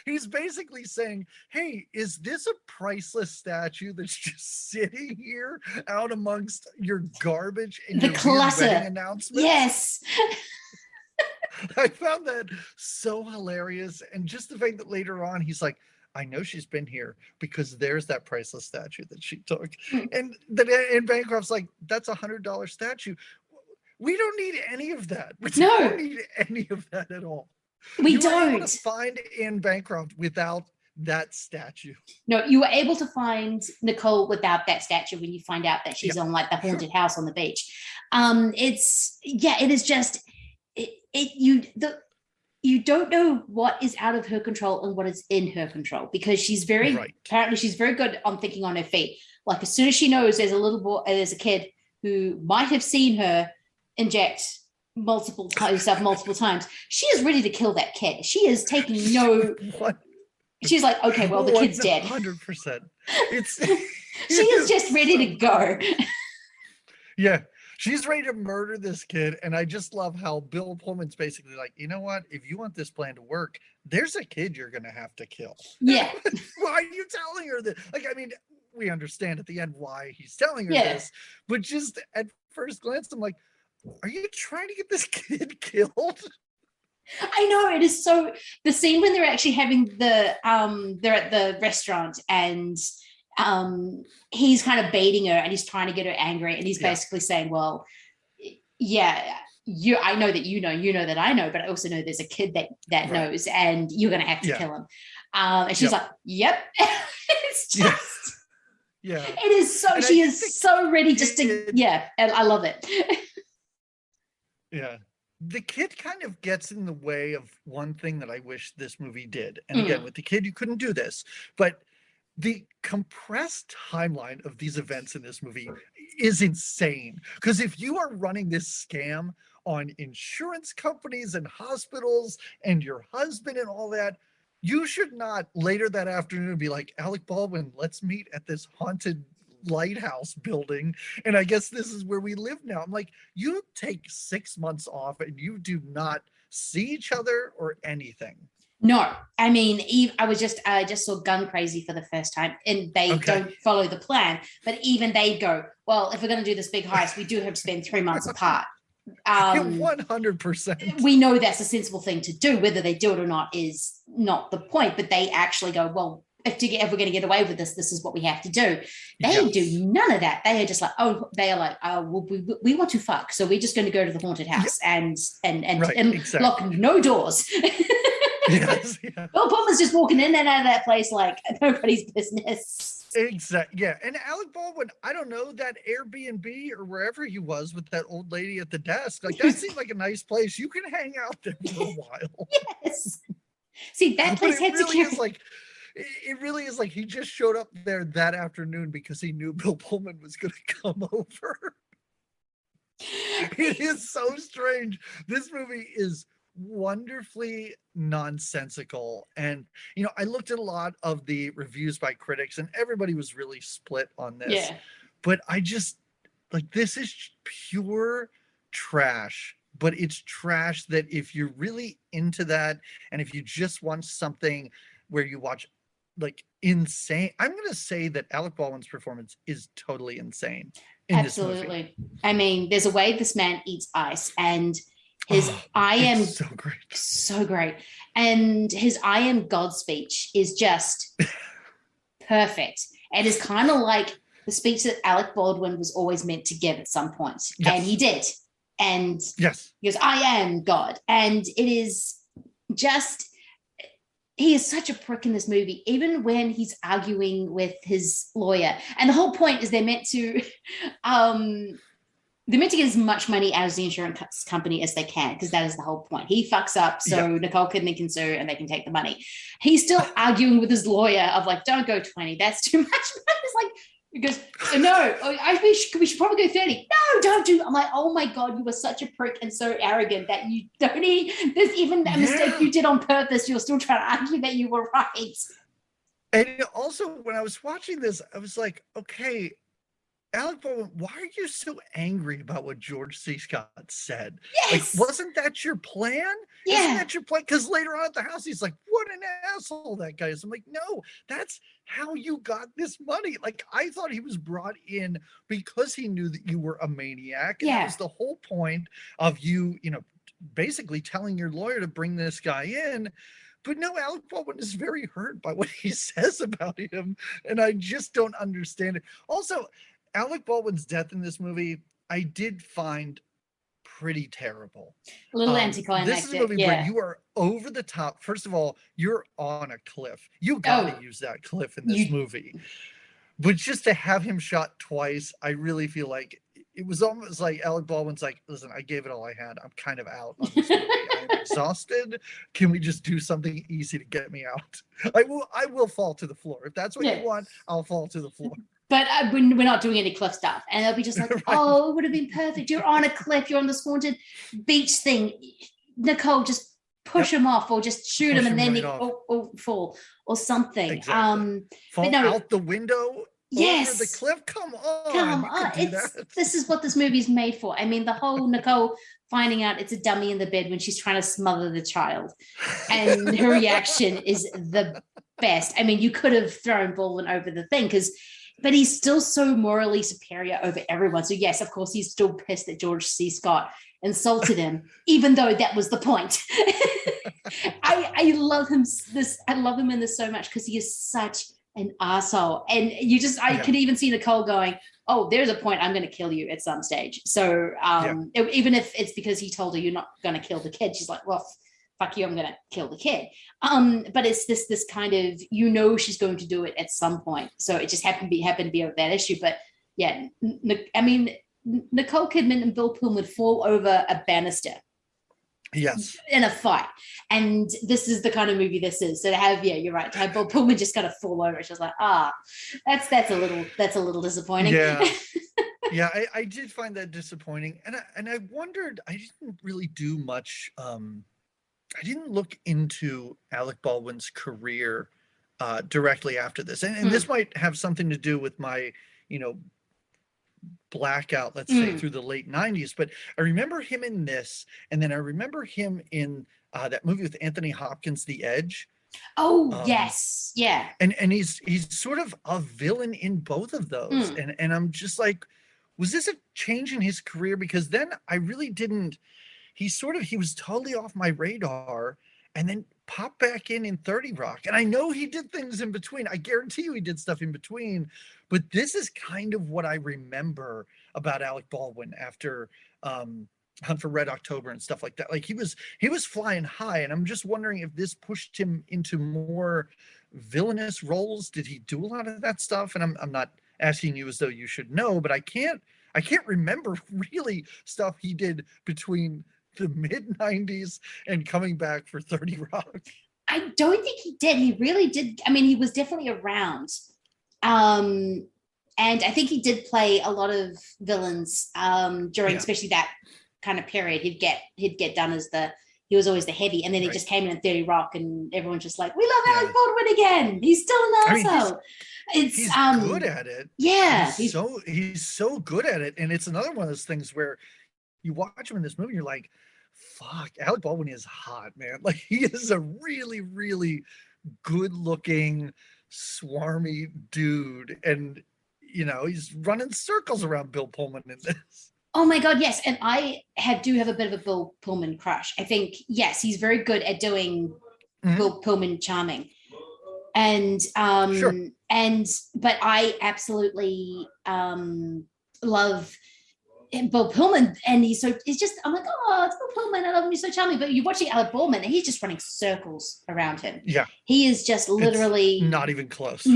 he's basically saying, hey, is this a priceless statue that's just sitting here out amongst your garbage and your wedding announcements? Yes. I found that so hilarious. And just the fact that later on he's like, I know she's been here because there's that priceless statue that she took. And Bancroft's like, that's $100 statue. We don't need any of that. We don't need any of that at all. We don't. Able to find Anne Bancroft without that statue. No, you were able to find Nicole without that statue when you find out that she's on like the haunted house on the beach. It is just you don't know what is out of her control and what is in her control, because she's apparently she's very good on thinking on her feet. Like as soon as she knows there's a kid who might have seen her inject multiple times, she is ready to kill that kid. She is taking no. She's like, okay, well, the kid's dead. 100%. She is just ready to go. Yeah, she's ready to murder this kid, and I just love how Bill Pullman's basically like, you know what? If you want this plan to work, there's a kid you're gonna have to kill. Yeah. Why are you telling her that? Like, I mean, we understand at the end why he's telling her this, but just at first glance, I'm like, are you trying to get this kid killed? I know, it is so. The scene when they're actually having they're at the restaurant, and he's kind of baiting her, and he's trying to get her angry, and he's basically saying, well, I know that you know that I know, but I also know there's a kid that knows, and you're gonna have to kill him. And she's like, yep. It's just it is so. And she is so ready just to and I love it. Yeah. The kid kind of gets in the way of one thing that I wish this movie did. And again, with the kid, you couldn't do this. But the compressed timeline of these events in this movie is insane. Because if you are running this scam on insurance companies and hospitals and your husband and all that, you should not later that afternoon be like, Alec Baldwin, let's meet at this haunted lighthouse building, and I guess this is where we live now. I'm like, you take 6 months off and you do not see each other or anything. No, I mean, I just saw Gun Crazy for the first time, and they don't follow the plan, but even they go, well, if we're going to do this big heist, we do have to spend 3 months apart. 100%. We know that's a sensible thing to do. Whether they do it or not is not the point, but they actually go, well, if we're going to get away with this is what we have to do. They do none of that. They are just like, well, we want to fuck, so we're just going to go to the haunted house and lock no doors. Yes, yeah. Bill Pullman's just walking in and out of that place like nobody's business. Exactly. Yeah. And Alec Baldwin, I don't know, that Airbnb or wherever he was with that old lady at the desk, like that seemed like a nice place. You can hang out there for a while. Yes. See, that place had security. It really is like he just showed up there that afternoon because he knew Bill Pullman was going to come over. It is so strange. This movie is wonderfully nonsensical. And, you know, I looked at a lot of the reviews by critics and everybody was really split on this. Yeah. But I just, like, this is pure trash. But it's trash that if you're really into that and if you just want something where you watch like insane, I'm going to say that Alec Baldwin's performance is totally insane in this movie. Absolutely. I mean, there's a way this man eats ice, and his I am so great. And his I am God speech is just perfect. It is kind of like the speech that Alec Baldwin was always meant to give at some point. Yes. And he did. And he goes, I am God. And it is just, he is such a prick in this movie, even when he's arguing with his lawyer. And the whole point is they're meant to get as much money out of the insurance company as they can, because that is the whole point. He fucks up so Nicole Kidman can sue and they can take the money. He's still arguing with his lawyer of like, don't go 20. That's too much money. It's like, He goes, no, we should probably go 30. No, don't do. I'm like, oh my God, you were such a prick and so arrogant that you don't there's even a mistake you did on purpose. You're still trying to argue that you were right. And also, when I was watching this, I was like, okay, Alec Baldwin, why are you so angry about what George C. Scott said? Yes. Like, wasn't that your plan? Yeah. Isn't that your plan? Because later on at the house, he's like, what an asshole that guy is. I'm like, no, that's how you got this money. Like, I thought he was brought in because he knew that you were a maniac. And that was the whole point of you, basically telling your lawyer to bring this guy in. But no, Alec Baldwin is very hurt by what he says about him. And I just don't understand it. Also, Alec Baldwin's death in this movie, I did find pretty terrible. A little anticlimactic. This is a movie where you are over the top. First of all, you're on a cliff. You got to use that cliff in this movie. But just to have him shot twice, I really feel like it was almost like Alec Baldwin's like, listen, I gave it all I had. I'm kind of out on this movie. I'm exhausted. Can we just do something easy to get me out? I will fall to the floor. If that's what you want, I'll fall to the floor. But we're not doing any cliff stuff. And they'll be just like, oh, it would have been perfect. You're on a cliff. You're on this haunted beach thing. Nicole, just push him off or just shoot him and then or fall or something. Exactly. Fall out the window over the cliff? Come on. This is what this movie is made for. I mean, the whole Nicole finding out it's a dummy in the bed when she's trying to smother the child. And her reaction is the best. I mean, you could have thrown Baldwin over the thing but he's still so morally superior over everyone. So yes, of course, he's still pissed that George C. Scott insulted him, even though that was the point. I love him. I love him in this so much because he is such an asshole. And I could even see Nicole going, oh, there's a point I'm going to kill you at some stage. So even if it's because he told her you're not going to kill the kid, she's like, well, fuck you, I'm going to kill the kid. But it's this kind of, she's going to do it at some point. So it just happened to be over that issue. But yeah, I mean, Nicole Kidman and Bill Pullman would fall over a banister. Yes. In a fight. And this is the kind of movie this is. So to have, you're right, to have Bill Pullman just kind of fall over. She was like, that's a little disappointing. Yeah. Yeah, I did find that disappointing. And I wondered, I didn't really do much. I didn't look into Alec Baldwin's career directly after this. And this might have something to do with my, blackout, let's say, through the late 90s. But I remember him in this. And then I remember him in that movie with Anthony Hopkins, The Edge. Oh, yes. Yeah. And he's sort of a villain in both of those. And I'm just like, was this a change in his career? Because then I really didn't. He was totally off my radar and then popped back in 30 Rock. And I know he did things in between. I guarantee you he did stuff in between. But this is kind of what I remember about Alec Baldwin after Hunt for Red October and stuff like that. Like he was flying high. And I'm just wondering if this pushed him into more villainous roles. Did he do a lot of that stuff? And I'm not asking you as though you should know, but I can't remember really stuff he did between the mid-90s and coming back for 30 Rock. I don't think he did. He really did. I mean, he was definitely around. And I think he did play a lot of villains during especially that kind of period. He'd get done as he was always the heavy, and then he just came in 30 Rock and everyone's just like, we love Alec Baldwin again. He's still an asshole. He's good at it. Yeah. He's so good at it. And it's another one of those things where you watch him in this movie, you're like, fuck, Alec Baldwin is hot, man. Like he is a really, really good looking, swarmy dude. And, he's running circles around Bill Pullman in this. Oh my God, yes. And I do have a bit of a Bill Pullman crush. I think, yes, he's very good at doing Bill Pullman charming. And, but I absolutely love Bill Pullman, and I'm like, oh, it's Bill Pullman, I love him, he's so charming. But you're watching Alec Baldwin and he's just running circles around him. Yeah. He is just literally not even close.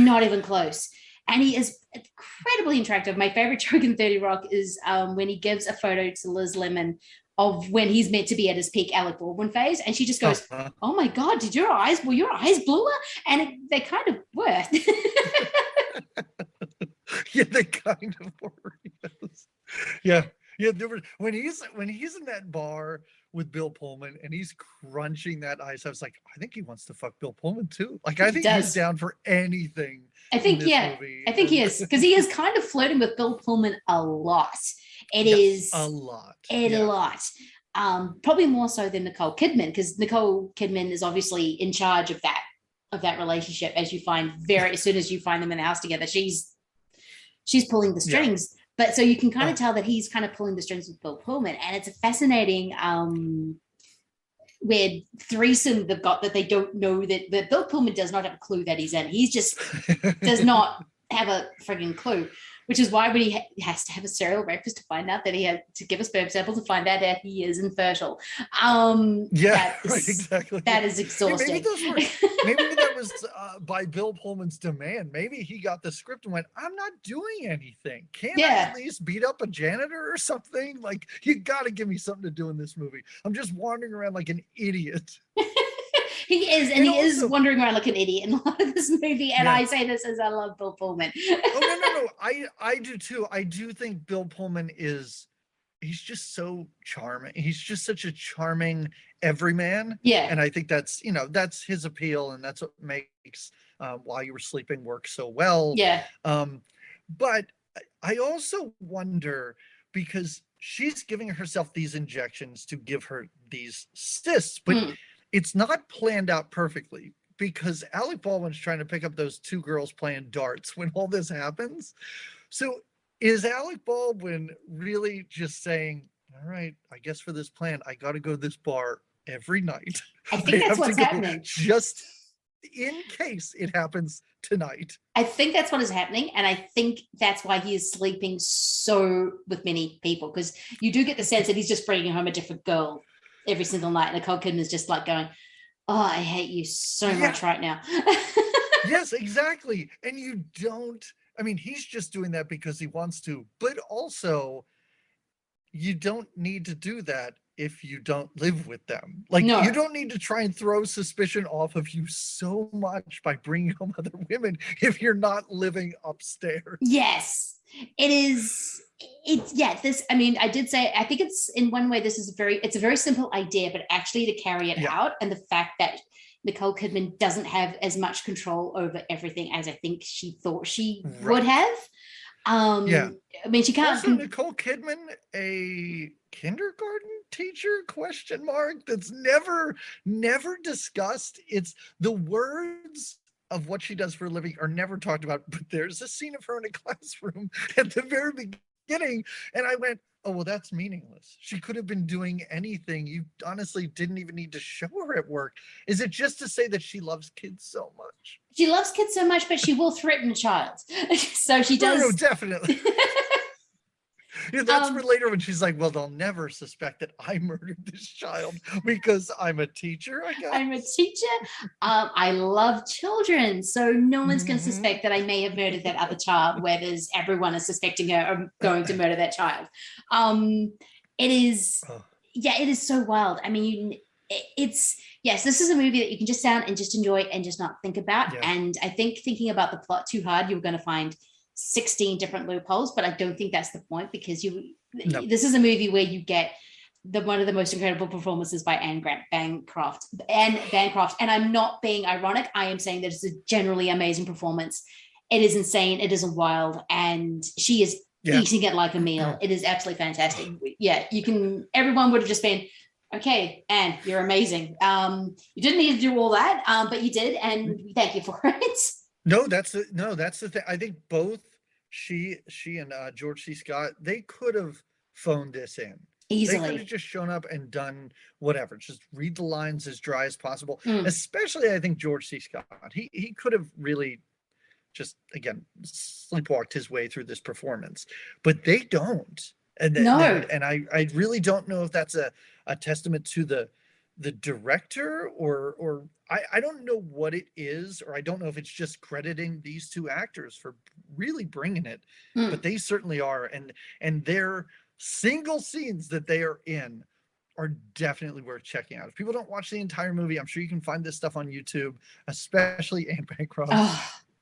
And he is incredibly attractive. My favorite joke in 30 Rock is when he gives a photo to Liz Lemon of when he's meant to be at his peak Alec Baldwin phase, and she just goes, oh my God, were your eyes bluer? And they kind of were. Yeah, kind of horror. Yes. Yeah. Yeah. When he's in that bar with Bill Pullman and he's crunching that ice, I was like, I think he wants to fuck Bill Pullman too. Like, I think he's down for anything. I think, movie. I think he is, because he is kind of flirting with Bill Pullman a lot. It is a lot. A lot. Probably more so than Nicole Kidman, because Nicole Kidman is obviously in charge of that relationship. As you find as soon as you find them in the house together, she's pulling the strings. But so you can kind of tell that he's kind of pulling the strings with Bill Pullman, and it's a fascinating weird threesome they've got that they don't know that Bill Pullman does not have a clue that he's in. He's just does not have a frigging clue, which is why when he has to have a cereal breakfast to find out that he had to give a sperm sample to find out that he is infertile. Exactly. That is exhausting. Maybe that was by Bill Pullman's demand. Maybe he got the script and went, I'm not doing anything. Can't I at least beat up a janitor or something? Like, you got to give me something to do in this movie. I'm just wandering around like an idiot. He is wandering around like an idiot in a lot of this movie, and I say this as I love Bill Pullman. No. I do too. I do think Bill Pullman he's just so charming. He's just such a charming everyman. Yeah. And I think that's that's his appeal, and that's what makes While You Were Sleeping work so well. Yeah. But I also wonder, because she's giving herself these injections to give her these cysts, but it's not planned out perfectly, because Alec Baldwin's trying to pick up those two girls playing darts when all this happens. So is Alec Baldwin really just saying, all right, I guess for this plan, I got to go to this bar every night. I think that's what's happening. Just in case it happens tonight. I think that's what is happening. And I think that's why he is sleeping so with many people, because you do get the sense that he's just bringing home a different girl every single night. Nicole Kidman is just like going, oh, I hate you so much right now. Yes, exactly. And he's just doing that because he wants to, but also you don't need to do that if you don't live with them. Like, you don't need to try and throw suspicion off of you so much by bringing home other women if you're not living upstairs. Yes, it is. I did say, I think it's, in one way, it's a very simple idea, but actually to carry it out, and the fact that Nicole Kidman doesn't have as much control over everything as I think she thought she would have. She can't. Also, Nicole Kidman, a kindergarten teacher ? That's never discussed. It's the words of what she does for a living are never talked about, but there's a scene of her in a classroom at the very beginning, and I went, oh, well, that's meaningless. She could have been doing anything. You honestly didn't even need to show her at work. Is it just to say that she loves kids so much? She loves kids so much, but she will threaten a child. So she does. No, definitely. That's for later when she's like, well, they'll never suspect that I murdered this child because I'm a teacher, I guess. I'm a teacher. I love children, so no one's going to suspect that I may have murdered that other child, whereas everyone is suspecting her of going to murder that child. It is so wild. I mean, this is a movie that you can just sound and just enjoy and just not think about. Yeah. And I think thinking about the plot too hard, you're going to find 16 different loopholes, but I don't think that's the point, because this is a movie where you get one of the most incredible performances by Anne Bancroft. And I'm not being ironic. I am saying that it's a generally amazing performance. It is insane. It is wild. And she is eating it like a meal. It is absolutely fantastic. Yeah, everyone would have just been, okay, Anne, you're amazing. You didn't need to do all that, but you did. And thank you for it. No, that's the thing. I think both she and George C. Scott, they could have phoned this in easily. They could have just shown up and done whatever. Just read the lines as dry as possible. Especially, I think George C. Scott. He could have really just, again, sleepwalked his way through this performance, but they don't. And I really don't know if that's a testament to the director or I don't know what it is, or I don't know if it's just crediting these two actors for really bringing it, but they certainly are. And their single scenes that they are in are definitely worth checking out. If people don't watch the entire movie, I'm sure you can find this stuff on YouTube, especially Anne Bancroft.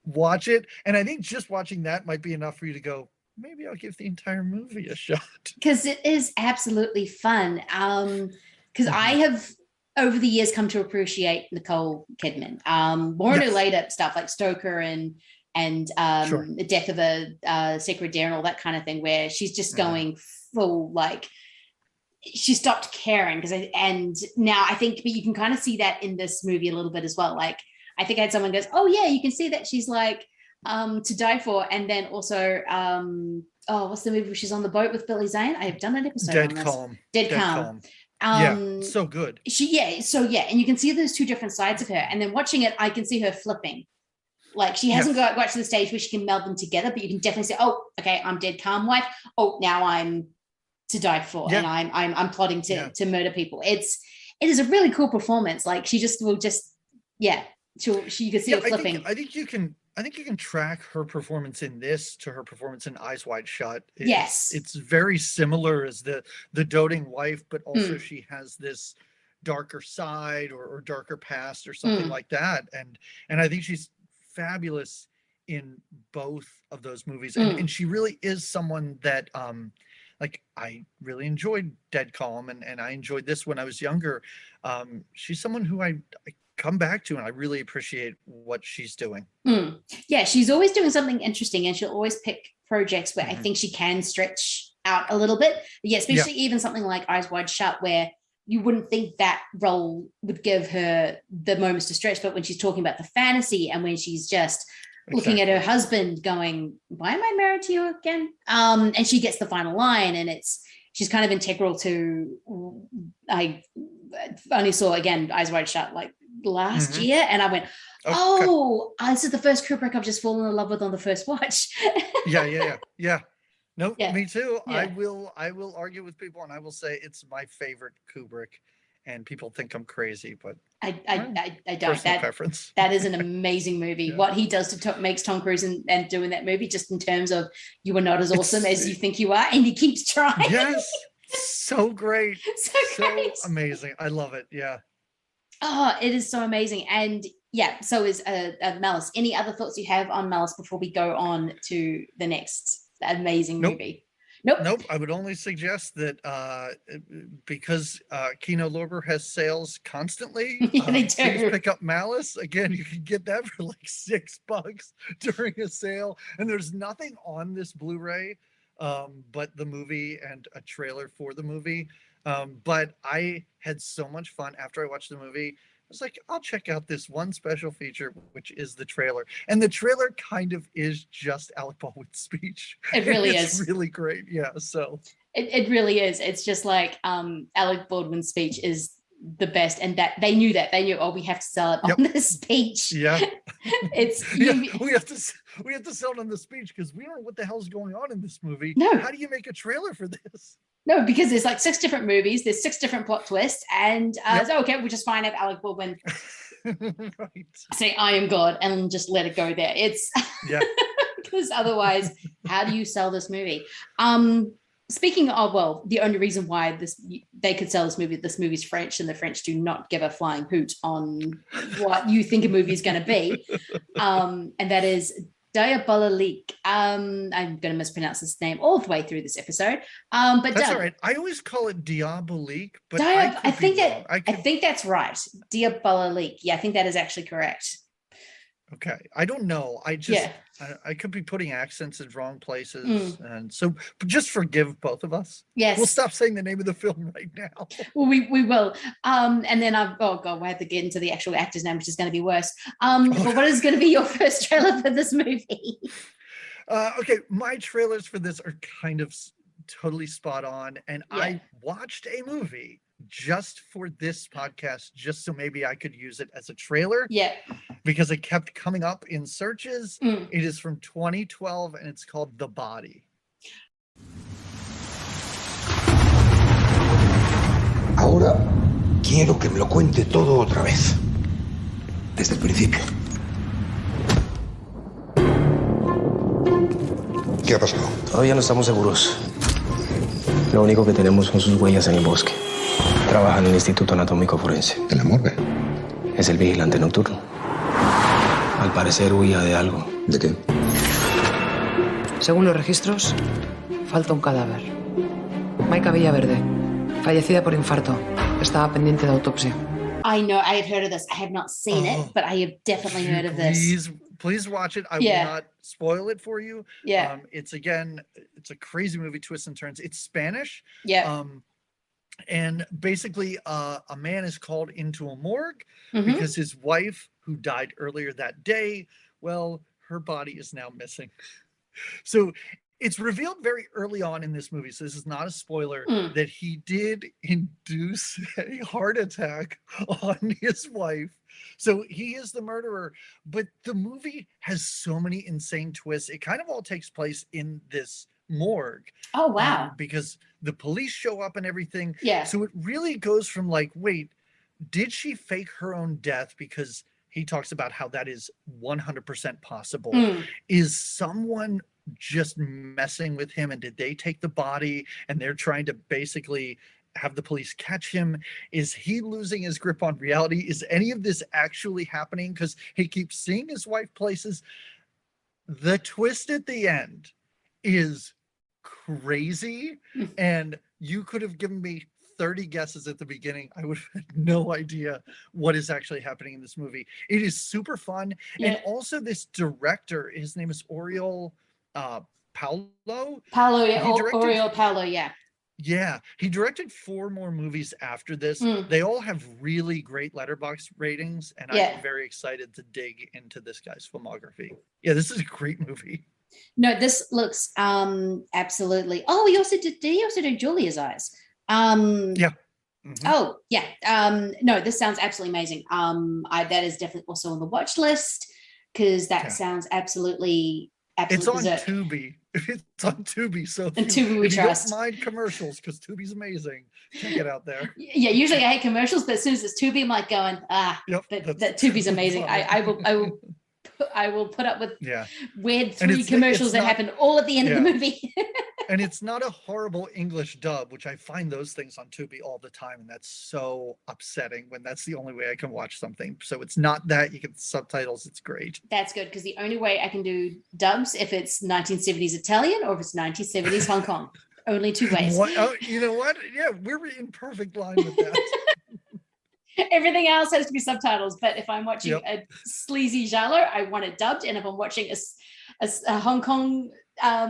Watch it. And I think just watching that might be enough for you to go, maybe I'll give the entire movie a shot. Because it is absolutely fun. Because I have, over the years, come to appreciate Nicole Kidman. More in her later stuff like Stoker and The Death of a Secret Dare and all that kind of thing, where she's just going full, like, she stopped caring. And now I think you can kind of see that in this movie a little bit as well. Like, I think I had someone goes, oh yeah, you can see that she's like, To Die For, and then also what's the movie where she's on the boat with Billy Zane? I have done an episode on this. Dead Calm. So good. And you can see those two different sides of her, and then watching it I can see her flipping. Like, she hasn't got to the stage where she can meld them together, but you can definitely say, oh, okay, I'm Dead Calm wife, oh, now I'm To Die For, and I'm plotting to murder people. It is a really cool performance. Like, she just will just you can see her flipping. I think you can track her performance in this to her performance in Eyes Wide Shut. It's very similar as the doting wife, but also she has this darker side or darker past or something like that. And I think she's fabulous in both of those movies. And she really is someone that like, I really enjoyed Dead Calm, and I enjoyed this when I was younger. She's someone who I come back to, and I really appreciate what she's doing. Yeah, she's always doing something interesting, and she'll always pick projects where I think she can stretch out a little bit. But especially even something like Eyes Wide Shut, where you wouldn't think that role would give her the moments to stretch, but when she's talking about the fantasy and when she's just looking at her husband going, why am I married to you again? And she gets the final line, and she's kind of integral to, I only saw, again, Eyes Wide Shut like last year, and I went, this is the first Kubrick I've just fallen in love with on the first watch. Yeah. No, me too. Yeah. I will argue with people, and I will say it's my favorite Kubrick, and people think I'm crazy, but I don't. Preference. That is an amazing movie. What he does to makes Tom Cruise and doing that movie, just in terms of you are not as awesome as you think you are, and he keeps trying. Yes, so great, so amazing. I love it. Yeah. Oh, it is so amazing. And so is Malice. Any other thoughts you have on Malice before we go on to the next amazing movie? Nope. I would only suggest that because Kino Lorber has sales constantly, they do. Please pick up Malice. Again, you can get that for like $6 during a sale. And there's nothing on this Blu-ray but the movie and a trailer for the movie. But I had so much fun after I watched the movie. I was like, I'll check out this one special feature, which is the trailer. And the trailer kind of is just Alec Baldwin's speech. It really is. It's really great. Yeah, so. It really is. It's just like Alec Baldwin's speech is the best. And that they knew, we have to sell it on this speech. Yeah. We have to sell it on the speech because we don't know what the hell's going on in this movie. No. How do you make a trailer for this? No, because there's like 6 different movies, there's 6 different plot twists, and so okay, we'll just find out Alec Baldwin say I am God and just let it go there. It's because otherwise, how do you sell this movie? Speaking of, the only reason why they could sell this movie's French, and the French do not give a flying hoot on what you think a movie is going to be, and that is Diabolique. I'm going to mispronounce this name all the way through this episode. But that's all right. I always call it Diabolique, but I think that's right. Diabolique. Yeah, I think that is actually correct. Okay. I don't know. I could be putting accents in wrong places. And so just forgive both of us. Yes. We'll stop saying the name of the film right now. Well, we will. And then we have to get into the actual actor's name, which is going to be worse. But what is going to be your first trailer for this movie? Okay. My trailers for this are kind of totally spot on. And I watched a movie just for this podcast, just so maybe I could use it as a trailer. Yeah. Because it kept coming up in searches. It is from 2012 and it's called The Body. Ahora quiero que me lo cuente todo otra vez. Desde el principio. ¿Qué ha pasado? Todavía no estamos seguros. Lo único que tenemos son sus huellas en el bosque. Trabaja en el Instituto Anatómico Forense. ¿En la morgue? Es el vigilante nocturno. Al parecer huía de algo. ¿De qué? Según los registros, falta un cadáver. Maika Villaverde, fallecida por infarto. Estaba pendiente de autopsia. I know, I had heard of this. I have not seen it, but I have definitely heard of this. Please watch it. I will not spoil it for you. Yeah. It's a crazy movie, twists and turns. It's Spanish. Yeah. And basically, a man is called into a morgue because his wife, who died earlier that day, well, her body is now missing. So it's revealed very early on in this movie, so this is not a spoiler, that he did induce a heart attack on his wife. So he is the murderer. But the movie has so many insane twists. It kind of all takes place in this morgue. Oh, wow. Because the police show up and everything. Yeah. So it really goes from like, wait, did she fake her own death? Because he talks about how that is 100% possible. Is someone just messing with him, and did they take the body and they're trying to basically have the police catch him? Is he losing his grip on reality? Is any of this actually happening? Because he keeps seeing his wife places. The twist at the end is crazy, and you could have given me 30 guesses at the beginning. I would have had no idea what is actually happening in this movie. It is super fun. And also this director, his name is Oriol Paulo, Oriol Paulo, yeah. Yeah, he directed 4 more movies after this. They all have really great Letterboxd ratings, and I'm very excited to dig into this guy's filmography. Yeah, this is a great movie. No, this looks absolutely. Oh, did he also do Julia's Eyes? Yeah. Oh, yeah. No, this sounds absolutely amazing. That is definitely also on the watch list, because that sounds absolutely It's on berserk. Tubi. It's on Tubi. So And Tubi we trust. You don't mind commercials, because Tubi's amazing. Check it out there. Yeah, usually I hate commercials, but as soon as it's Tubi, I'm like going, that Tubi's amazing. I will put up with weird 3 commercials that happen all at the end of the movie. And it's not a horrible English dub, which I find those things on Tubi all the time, and that's so upsetting when that's the only way I can watch something. So it's not that. You get subtitles. It's great. That's good, because the only way I can do dubs if it's 1970s Italian or if it's 1970s Hong Kong. Only 2 ways. Oh, you know what? Yeah, we're in perfect line with that. Everything else has to be subtitles, but if I'm watching a sleazy giallo, I want it dubbed, and if I'm watching a Hong Kong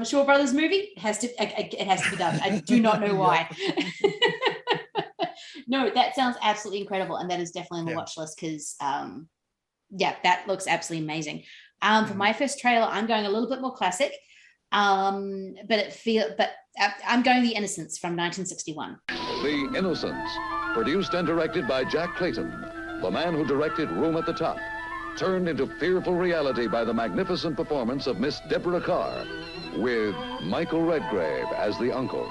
Shaw Brothers movie, it has to be dubbed. I do not know why. No, that sounds absolutely incredible, and that is definitely on the watch list, because that looks absolutely amazing. For my first trailer, I'm going a little bit more classic, but I'm going The Innocents from 1961. The Innocents, produced and directed by Jack Clayton, the man who directed Room at the Top, turned into fearful reality by the magnificent performance of Miss Deborah Carr, with Michael Redgrave as the uncle,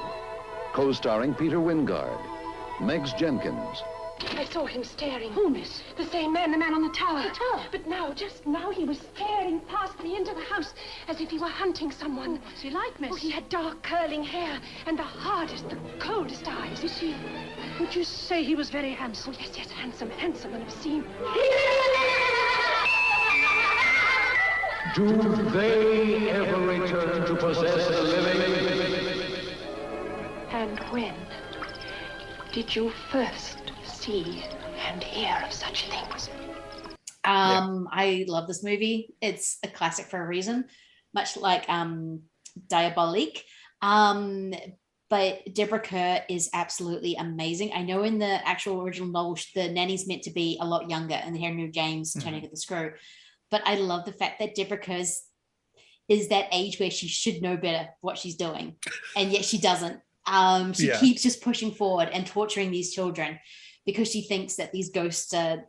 co-starring Peter Wingard, Megs Jenkins. I saw him staring. Who, miss? The same man, the man on the tower. The tower? But now, just now, he was staring past me into the house as if he were hunting someone. Oh, what's he like, miss? Oh, he had dark, curling hair and the hardest, the coldest eyes. Is he... Would you say he was very handsome? Oh, yes, handsome and obscene. Do they ever return to possess the living? And when did you first see and hear of such things? I love this movie. It's a classic for a reason, much like Diabolique. But Deborah Kerr is absolutely amazing. I know in the actual original novel, the nanny's meant to be a lot younger, and the Henri-Georges turning of the screw. But I love the fact that Deborah Kerr is that age where she should know better what she's doing, and yet she doesn't. She keeps just pushing forward and torturing these children because she thinks that these ghosts are,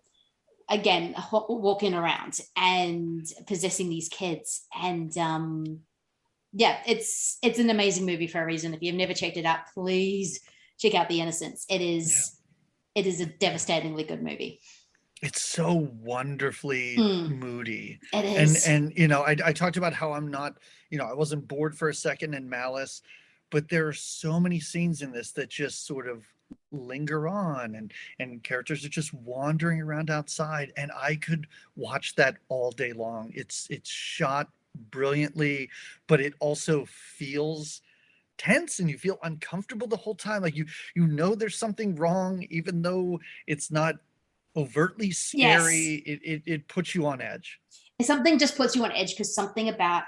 again, walking around and possessing these kids. And it's an amazing movie for a reason. If you've never checked it out, please check out The Innocents. It is a devastatingly good movie. It's so wonderfully moody. It is. And I talked about how I'm not, I wasn't bored for a second in Malice, but there are so many scenes in this that just sort of linger on, and characters are just wandering around outside, and I could watch that all day long. It's shot brilliantly, but it also feels tense and you feel uncomfortable the whole time. Like you know there's something wrong, even though it's not overtly scary. It puts you on edge. Something just puts you on edge because something about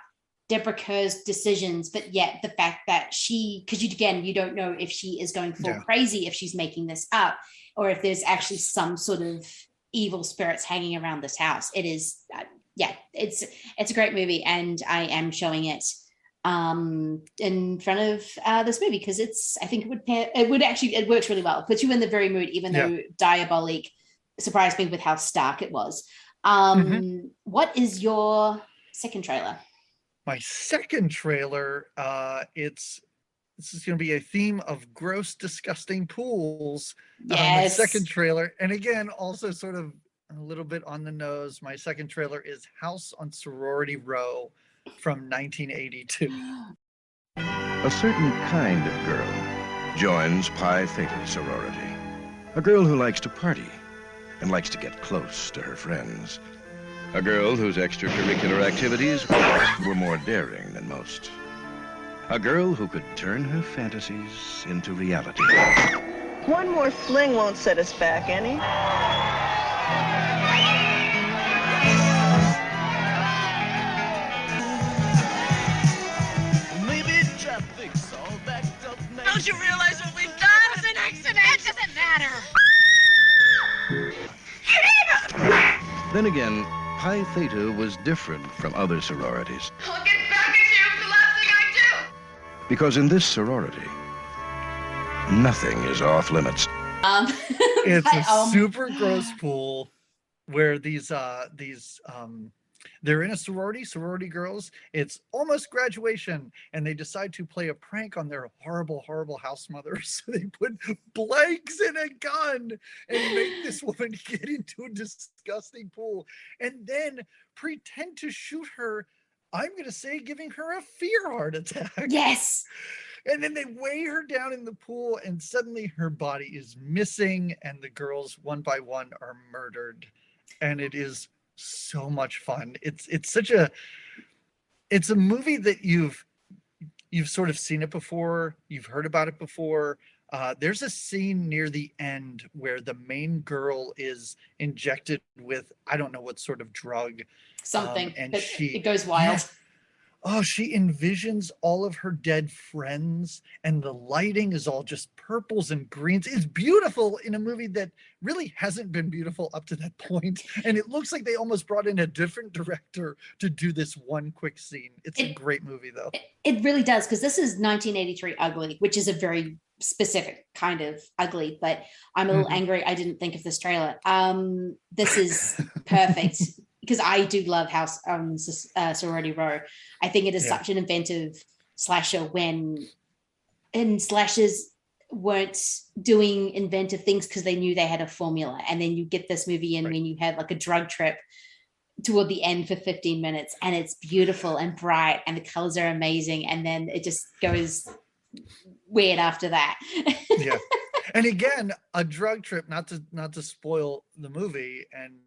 Deborah Kerr's decisions, but yet the fact that because you don't know if she is going full crazy, if she's making this up, or if there's actually some sort of evil spirits hanging around this house. It is, it's a great movie, and I am showing it in front of this movie because I think it works really well. It puts you in the very mood, even though Diabolique surprised me with how stark it was. What is your second trailer? My second trailer, this is going to be a theme of gross, disgusting pools. My second trailer, and again, also sort of a little bit on the nose, my second trailer is House on Sorority Row from 1982. A certain kind of girl joins Pi Theta sorority. A girl who likes to party and likes to get close to her friends. A girl whose extracurricular activities were more daring than most. A girl who could turn her fantasies into reality. One more fling won't set us back any. Maybe traffic's all backed up now. Don't you realize what we've done? It was an accident. It doesn't matter. Then again, Pi Theta was different from other sororities. I'll get back at you the last thing I do. Because in this sorority, nothing is off limits. It's a super gross pool where these they're in a sorority girls. It's almost graduation, and they decide to play a prank on their horrible house mothers. So they put blanks in a gun and make this woman get into a disgusting pool, and then pretend to shoot her. I'm going to say giving her a fear heart attack. Yes. And then they weigh her down in the pool, and suddenly her body is missing, and the girls one by one are murdered. And it is so much fun. It's a movie that you've sort of seen it before, you've heard about it before. There's a scene near the end where the main girl is injected with, I don't know what sort of drug. Something, and it goes wild. She envisions all of her dead friends, and the lighting is all just purples and greens. It's beautiful in a movie that really hasn't been beautiful up to that point. And it looks like they almost brought in a different director to do this one quick scene. It's a great movie, though. It really does, because this is 1983 ugly, which is a very specific kind of ugly, but I'm a little angry I didn't think of this trailer. This is perfect. Because I do love House Sorority Row. I think it is such an inventive slasher and slashers weren't doing inventive things because they knew they had a formula. And then you get this movie in when you have like a drug trip toward the end for 15 minutes, and it's beautiful and bright and the colors are amazing. And then it just goes weird after that. Yeah. And again, a drug trip, not to spoil the movie, and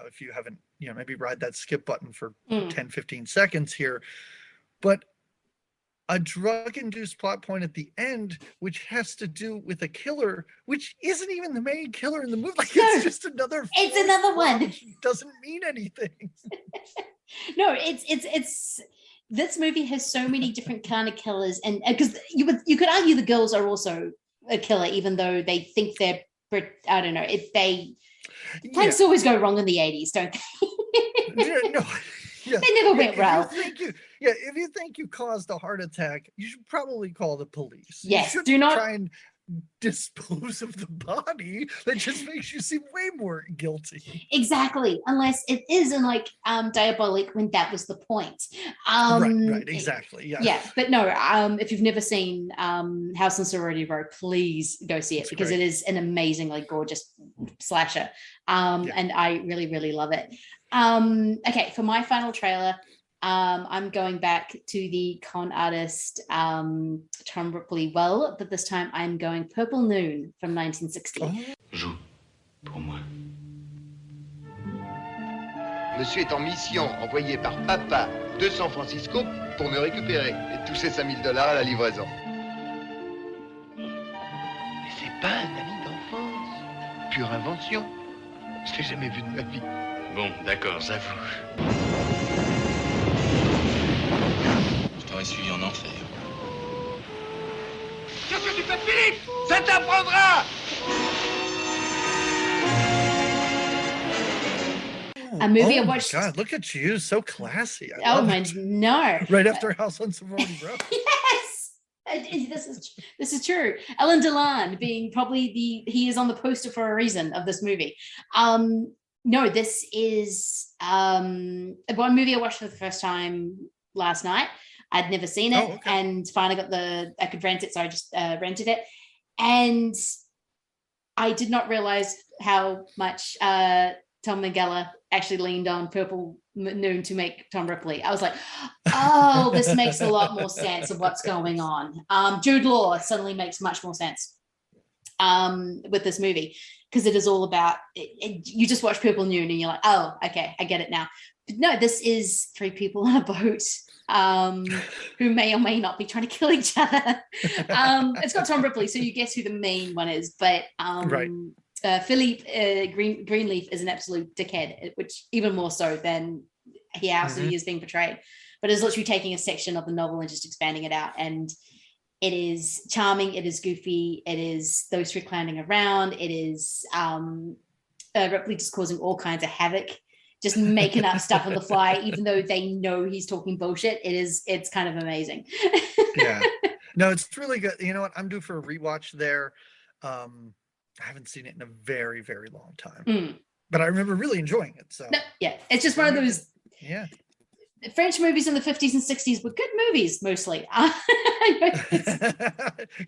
if you haven't, maybe ride that skip button for 10-15 seconds here, but a drug-induced plot point at the end, which has to do with a killer, which isn't even the main killer in the movie. Like, it's just another. It's another one. It doesn't mean anything. No, it's. This movie has so many different kind of killers, and because you could argue the girls are also a killer, even though they think they're. I don't know if they. Pranks always go wrong in the 80s, don't they? They never went well. If you think you caused a heart attack, you should probably call the police. Yes, do not try and dispose of the body. That just makes you seem way more guilty. Exactly, unless it is in like Diabolique, when that was the point. Right, exactly. Yeah, but no, if you've never seen House on Sorority Row, please go see it, because it is an amazingly gorgeous slasher, and I really, really love it. Okay, for my final trailer, I'm going back to the con artist Tom Ripley well, but this time I'm going Purple Noon from 1960. Joue pour moi. Monsieur est en mission, envoyé par papa de San Francisco pour me récupérer et toucher $5,000 à la livraison. Mais c'est pas un ami d'enfance. Pure invention. Je l'ai jamais vu de ma vie. Bon, d'accord, j'avoue. Je t'aurais suivi en enfer. Qu'est-ce que tu fais, Philippe? Ça t'apprendra! A movie I Oh my watched. God, look at you, so classy. I Oh love my it. no! Right after House on Sorority Row. Yes, this is true. Ellen DeLarn being probably he is on the poster for a reason of this movie. No, this is one movie I watched for the first time last night. I'd never seen it, and finally I could rent it, so I just rented it, and I did not realize how much Tom Minghella actually leaned on Purple Noon to make Tom Ripley. I was like, oh, this makes a lot more sense of what's going on. Jude Law suddenly makes much more sense with this movie, because it is all about you just watch Purple Noon and you're like, oh, okay, I get it now. But no, this is three people on a boat who may or may not be trying to kill each other. It's got Tom Ripley, so you guess who the main one is, but Right. Philippe Greenleaf is an absolute dickhead, which even more so than he absolutely is being portrayed, but is literally taking a section of the novel and just expanding it out. And it is charming, it is goofy, it is those three clowning around, it is Ripley just causing all kinds of havoc, just making up stuff on the fly, even though they know he's talking bullshit. It's kind of amazing. Yeah. No, it's really good. You know what? I'm due for a rewatch there. I haven't seen it in a very, very long time, but I remember really enjoying it. So no, yeah, it's just one of those. Yeah. French movies in the 50s and 60s were good movies, mostly.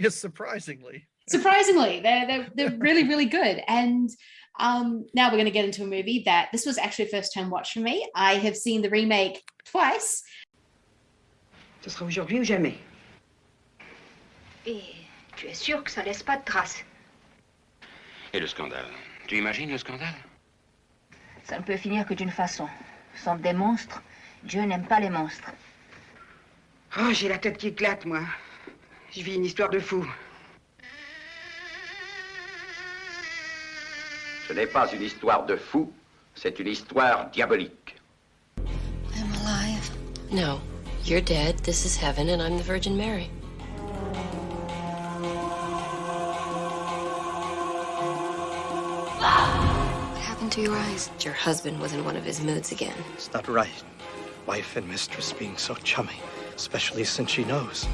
Yes, surprisingly. Surprisingly, they're really, really good. And now we're going to get into a movie that this was actually a first-time watch for me. I have seen the remake twice. Ce sera aujourd'hui ou jamais. Et tu es sûr que ça laisse pas de traces? Et le scandale? Tu imagines le scandale? Ça ne peut finir que d'une façon. Sont des monstres. Dieu n'aime pas les monstres. Oh, j'ai la tête qui éclate, moi. Je vis une histoire de fou. Ce n'est pas une histoire de fou, c'est une histoire diabolique. I'm alive. No, you're dead. This is heaven, and I'm the Virgin Mary. What happened to your eyes? Your husband was in one of his moods again. It's not right. Wife and mistress being so chummy, especially since she knows.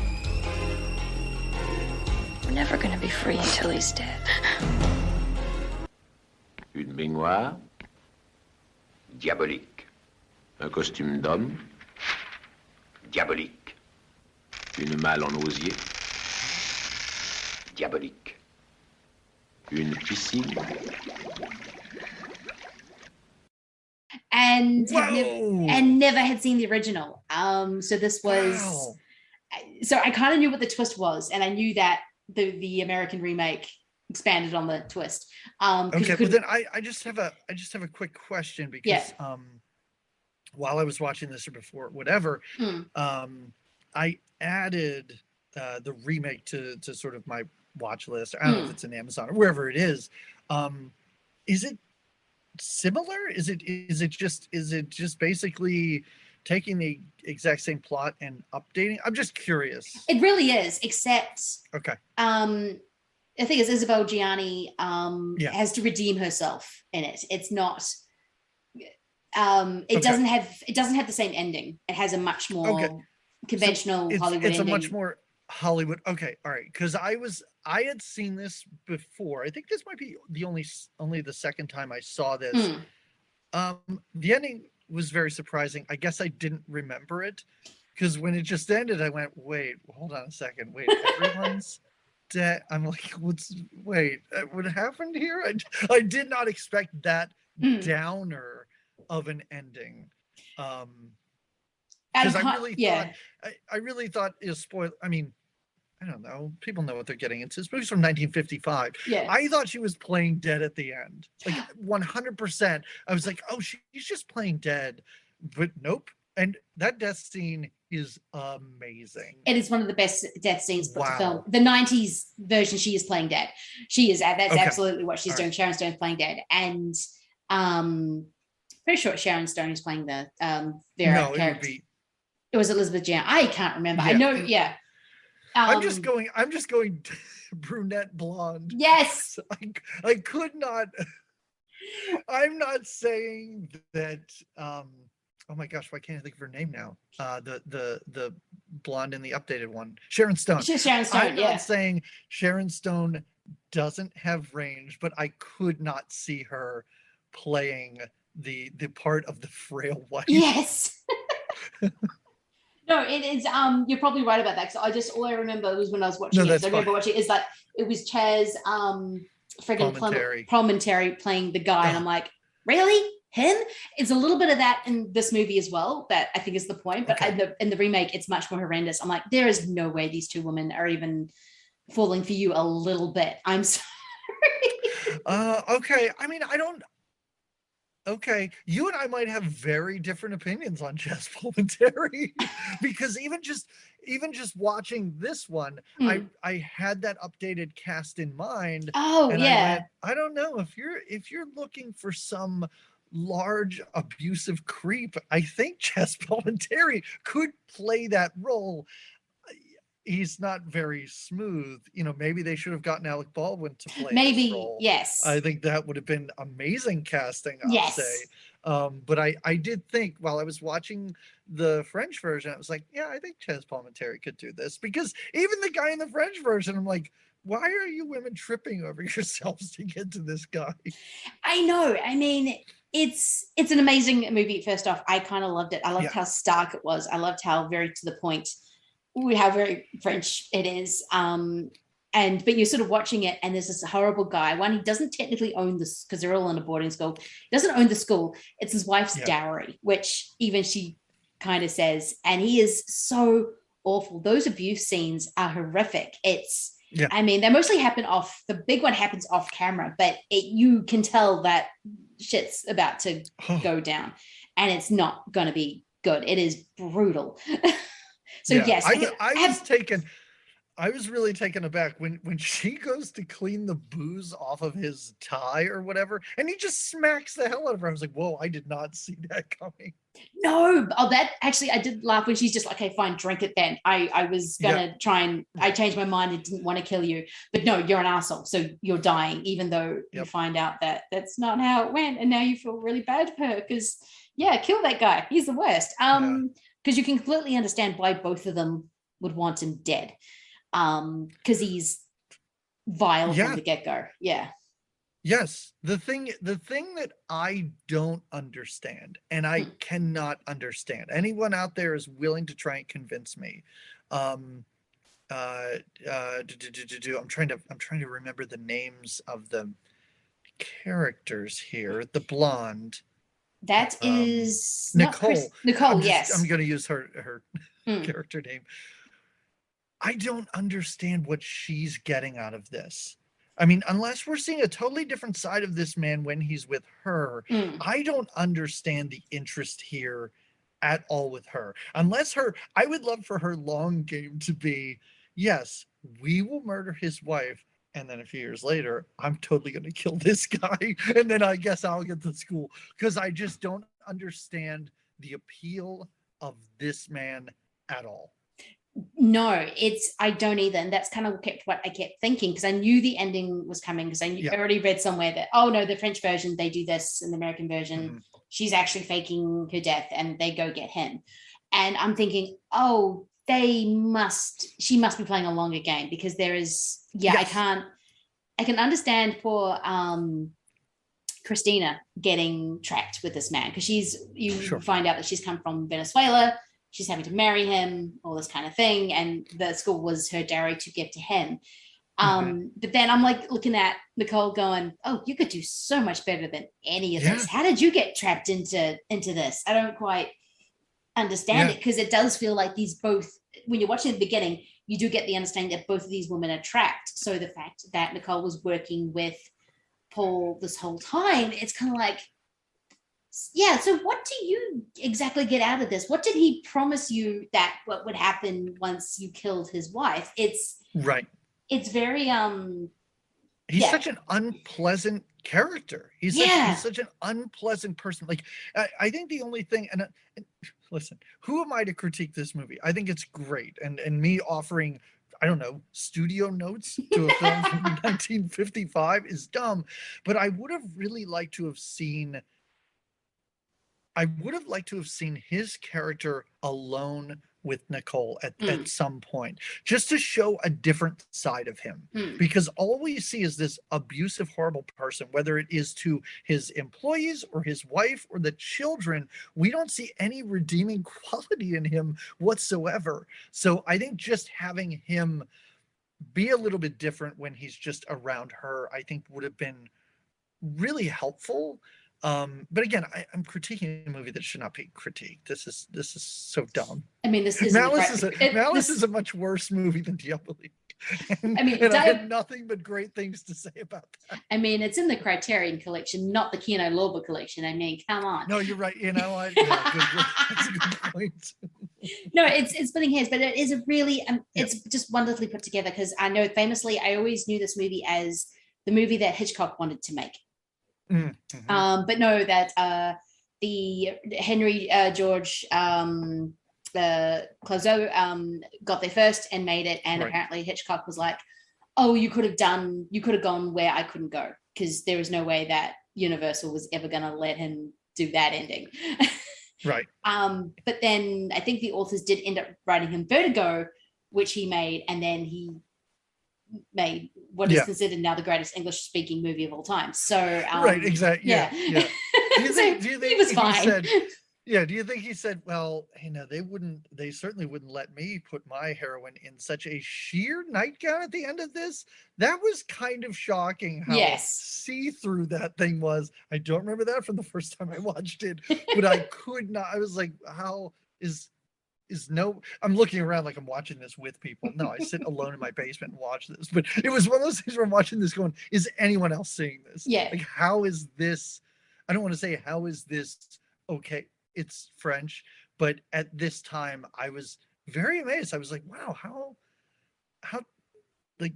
We're never gonna be free until he's dead. Une baignoire diabolique. Un costume d'homme diabolique. Une malle en osier diabolique. Une piscine. And never had seen the original. So this was so I kind of knew what the twist was, and I knew that the American remake expanded on the twist. Okay, but then I just have a quick question, because while I was watching this or before whatever, I added the remake to sort of my watch list. I don't know if it's in Amazon or wherever it is. Is it similar? Is it just basically taking the exact same plot and updating? I'm just curious. It really is, except okay. I think it's Isabelle Gianni has to redeem herself in it. It's not. It doesn't have the same ending. It has a much more conventional Hollywood it's ending. a much more Hollywood. Okay, all right. Because I had seen this before. I think this might be the only the second time I saw this. The ending was very surprising. I guess I didn't remember it, because when it just ended, I went, wait, hold on a second. Wait, everyone's dead. I'm like, what happened here? I did not expect that downer of an ending. Because I really thought it was spoiled. I mean, I don't know. People know what they're getting into. This movie's from 1955. Yeah. I thought she was playing dead at the end. Like 100%. I was like, oh, she's just playing dead. But nope. And that death scene is amazing. It is one of the best death scenes put to Wow. film. The 90s version, she is playing dead. She is. That's Okay. absolutely what she's All doing. right. Sharon Stone's playing dead. And pretty sure Sharon Stone is playing the Vera No, it would character. be. It was Elizabeth Jan. I can't remember. I Yeah. know, yeah. I'm just going brunette blonde. Yes. I could not. I'm not saying that. Oh my gosh, why can't I think of her name now? The blonde in the updated one, Sharon Stone. She's Sharon Stone. I'm yeah. not saying Sharon Stone doesn't have range, but I could not see her playing the part of the frail wife. Yes. No, it is. You're probably right about that. Because all I remember was when I was watching No, it. that's I remember fine. watching it. Is like it was Chaz, friggin' Palminteri. Palminteri playing the guy, and I'm like, really? Him? It's a little bit of that in this movie as well. That I think is the point. But in the remake, it's much more horrendous. I'm like, there is no way these two women are even falling for you a little bit. I'm sorry. Okay. I mean, I don't. Okay, you and I might have very different opinions on Chess Palminteri because even just watching this one, I had that updated cast in mind. Oh, and yeah. I don't know if you're looking for some large abusive creep, I think Chess Palminteri could play that role. He's not very smooth. You know, maybe they should have gotten Alec Baldwin to play this role. Yes. I think that would have been amazing casting, I'll Yes. say. But I did think while I was watching the French version, I was like, yeah, I think Chaz Palminteri could do this. Because even the guy in the French version, I'm like, why are you women tripping over yourselves to get to this guy? I know. I mean, it's an amazing movie. First off, I kind of loved it. I loved how stark it was. I loved how very to the point, how very French it is. But you're sort of watching it, and there's this horrible guy. One, he doesn't technically own this because they're all in a boarding school. He doesn't own the school. It's his wife's dowry, which even she kind of says. And he is so awful. Those abuse scenes are horrific. I mean, they mostly happen the big one happens off camera, but you can tell that shit's about to go down, and it's not going to be good. It is brutal. So yes, I was really taken aback when she goes to clean the booze off of his tie or whatever, and he just smacks the hell out of her. I was like, whoa, I did not see that coming. No, that actually, I did laugh when she's just like, okay, fine, drink it then. I was gonna try and I changed my mind and didn't want to kill you, but no, you're an asshole, so you're dying, even though you find out that that's not how it went, and now you feel really bad for her because kill that guy. He's the worst. Because you can completely understand why both of them would want him dead. Because he's vile from the get-go. Yeah. Yes. The thing that I don't understand, and I cannot understand, anyone out there is willing to try and convince me. I'm trying to remember the names of the characters here. The blonde. That is Nicole. Nicole, yes. I'm going to use her character name. I don't understand what she's getting out of this. I mean, unless we're seeing a totally different side of this man when he's with her, I don't understand the interest here at all with her. I would love for her long game to be, yes, we will murder his wife, and then a few years later, I'm totally going to kill this guy, and then I guess I'll get to school. Because I just don't understand the appeal of this man at all. No, I don't either. And that's kind of what I kept thinking, because I knew the ending was coming, because I already read somewhere that, oh no, the French version, they do this, in the American version, she's actually faking her death and they go get him. And I'm thinking, oh, she must be playing a longer game, because there is, I can understand poor Christina getting trapped with this man, because find out that she's come from Venezuela. She's having to marry him, all this kind of thing. And the school was her dowry to give to him. But then I'm like looking at Nicole going, oh, you could do so much better than any of this. How did you get trapped into this? I don't quite understand it, because it does feel like these both, when you're watching the beginning, you do get the understanding that both of these women are trapped. So the fact that Nicole was working with Paul this whole time, it's kind of like, yeah, so what do you exactly get out of this? What did he promise you that what would happen once you killed his wife? It's very he's such an unpleasant character. He's such an unpleasant person. Like, I think the only thing, and listen, who am I to critique this movie? I think it's great, and me offering, I don't know, studio notes to a film from 1955 is dumb, but I would have really liked to have seen his character alone with Nicole at some point, just to show a different side of him. Because all we see is this abusive, horrible person, whether it is to his employees or his wife or the children. We don't see any redeeming quality in him whatsoever. So I think just having him be a little bit different when he's just around her, I think would have been really helpful. But again, I'm critiquing a movie that should not be critiqued. This is so dumb. I mean, Malice is a much worse movie than Diabolique. I have nothing but great things to say about that. I mean, it's in the Criterion collection, not the Kino Lorber collection. I mean, come on. No, you're right. That's a good point. No, it's splitting hairs, but it is a really, it's just wonderfully put together, because I know famously, I always knew this movie as the movie that Hitchcock wanted to make. But no, that the Henri-Georges Clouzot got there first and made it, and apparently Hitchcock was like, oh, you could have gone where I couldn't go, because there is no way that Universal was ever going to let him do that ending. Right. But then I think the authors did end up writing him Vertigo, which he made, and then he made what is considered now the greatest English-speaking movie of all time. So right, exactly. Yeah. Do you think he was fine? Do you think he said, well, they certainly wouldn't let me put my heroine in such a sheer nightgown at the end of this? That was kind of shocking how see-through that thing was. I don't remember that from the first time I watched it, but I could not. I was like, how is no, I'm looking around like I'm watching this with people. No, I sit alone in my basement and watch this. But it was one of those things where I'm watching this going, is anyone else seeing this? Yeah. Like, how is this? I don't want to say how is this okay. It's French, but at this time I was very amazed. I was like, wow, how like,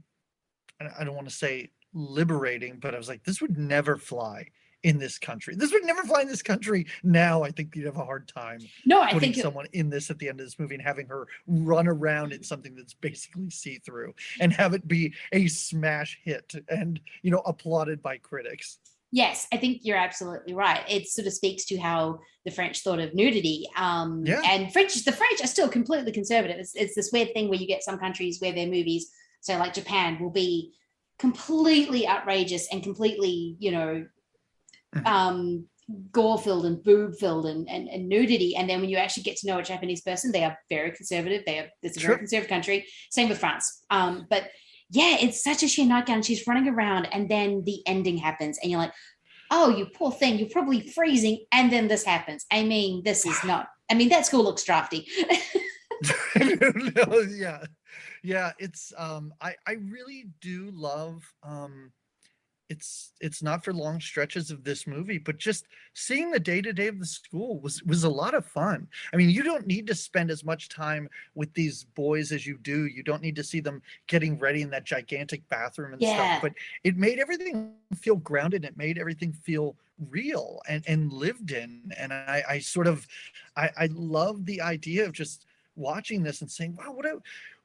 I don't want to say liberating, but I was like, this would never fly in this country. This would never fly in this country. Now I think you'd have a hard time putting someone in this at the end of this movie and having her run around in something that's basically see-through and have it be a smash hit and applauded by critics. Yes, I think you're absolutely right. It sort of speaks to how the French thought of nudity. And the French are still completely conservative. It's this weird thing where you get some countries where their movies, so like Japan, will be completely outrageous and completely, gore-filled and boob-filled and nudity. And then when you actually get to know a Japanese person, they are very conservative. It's a very conservative country. Same with France. But yeah, it's such a sheer nightgown. She's running around, and then the ending happens, and you're like, oh, you poor thing, you're probably freezing, and then this happens. I mean, this is not, that school looks drafty. No, yeah, it's I really do love it's not for long stretches of this movie, but just seeing the day-to-day of the school was a lot of fun. I mean, you don't need to spend as much time with these boys as you do. You don't need to see them getting ready in that gigantic bathroom and stuff, but it made everything feel grounded. It made everything feel real and lived in. And I love the idea of just watching this and saying, wow,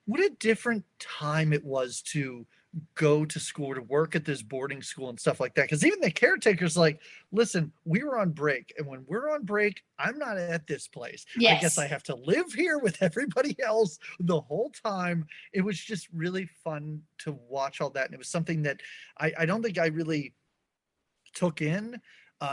what a different time it was to go to school, to work at this boarding school and stuff like that. Because even the caretaker's like, listen, we were on break, and when we're on break, I'm not at this place. I guess I have to live here with everybody else the whole time. It was just really fun to watch all that, and it was something that I don't think I really took in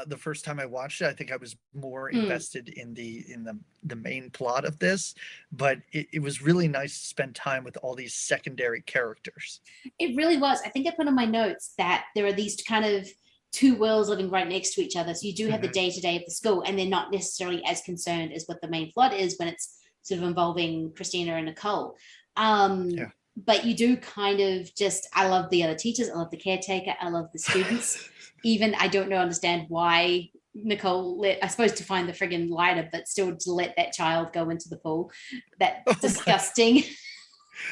the first time I watched it. I think I was more invested in the main plot of this, but it was really nice to spend time with all these secondary characters. It really was. I think I put on my notes that there are these kind of two worlds living right next to each other. So you do have the day-to-day of the school, and they're not necessarily as concerned as what the main plot is when it's sort of involving Christina and Nicole. But you do kind of I love the other teachers, I love the caretaker, I love the students. Even I don't understand why Nicole I suppose to find the friggin' lighter, but still to let that child go into the pool. That's disgusting.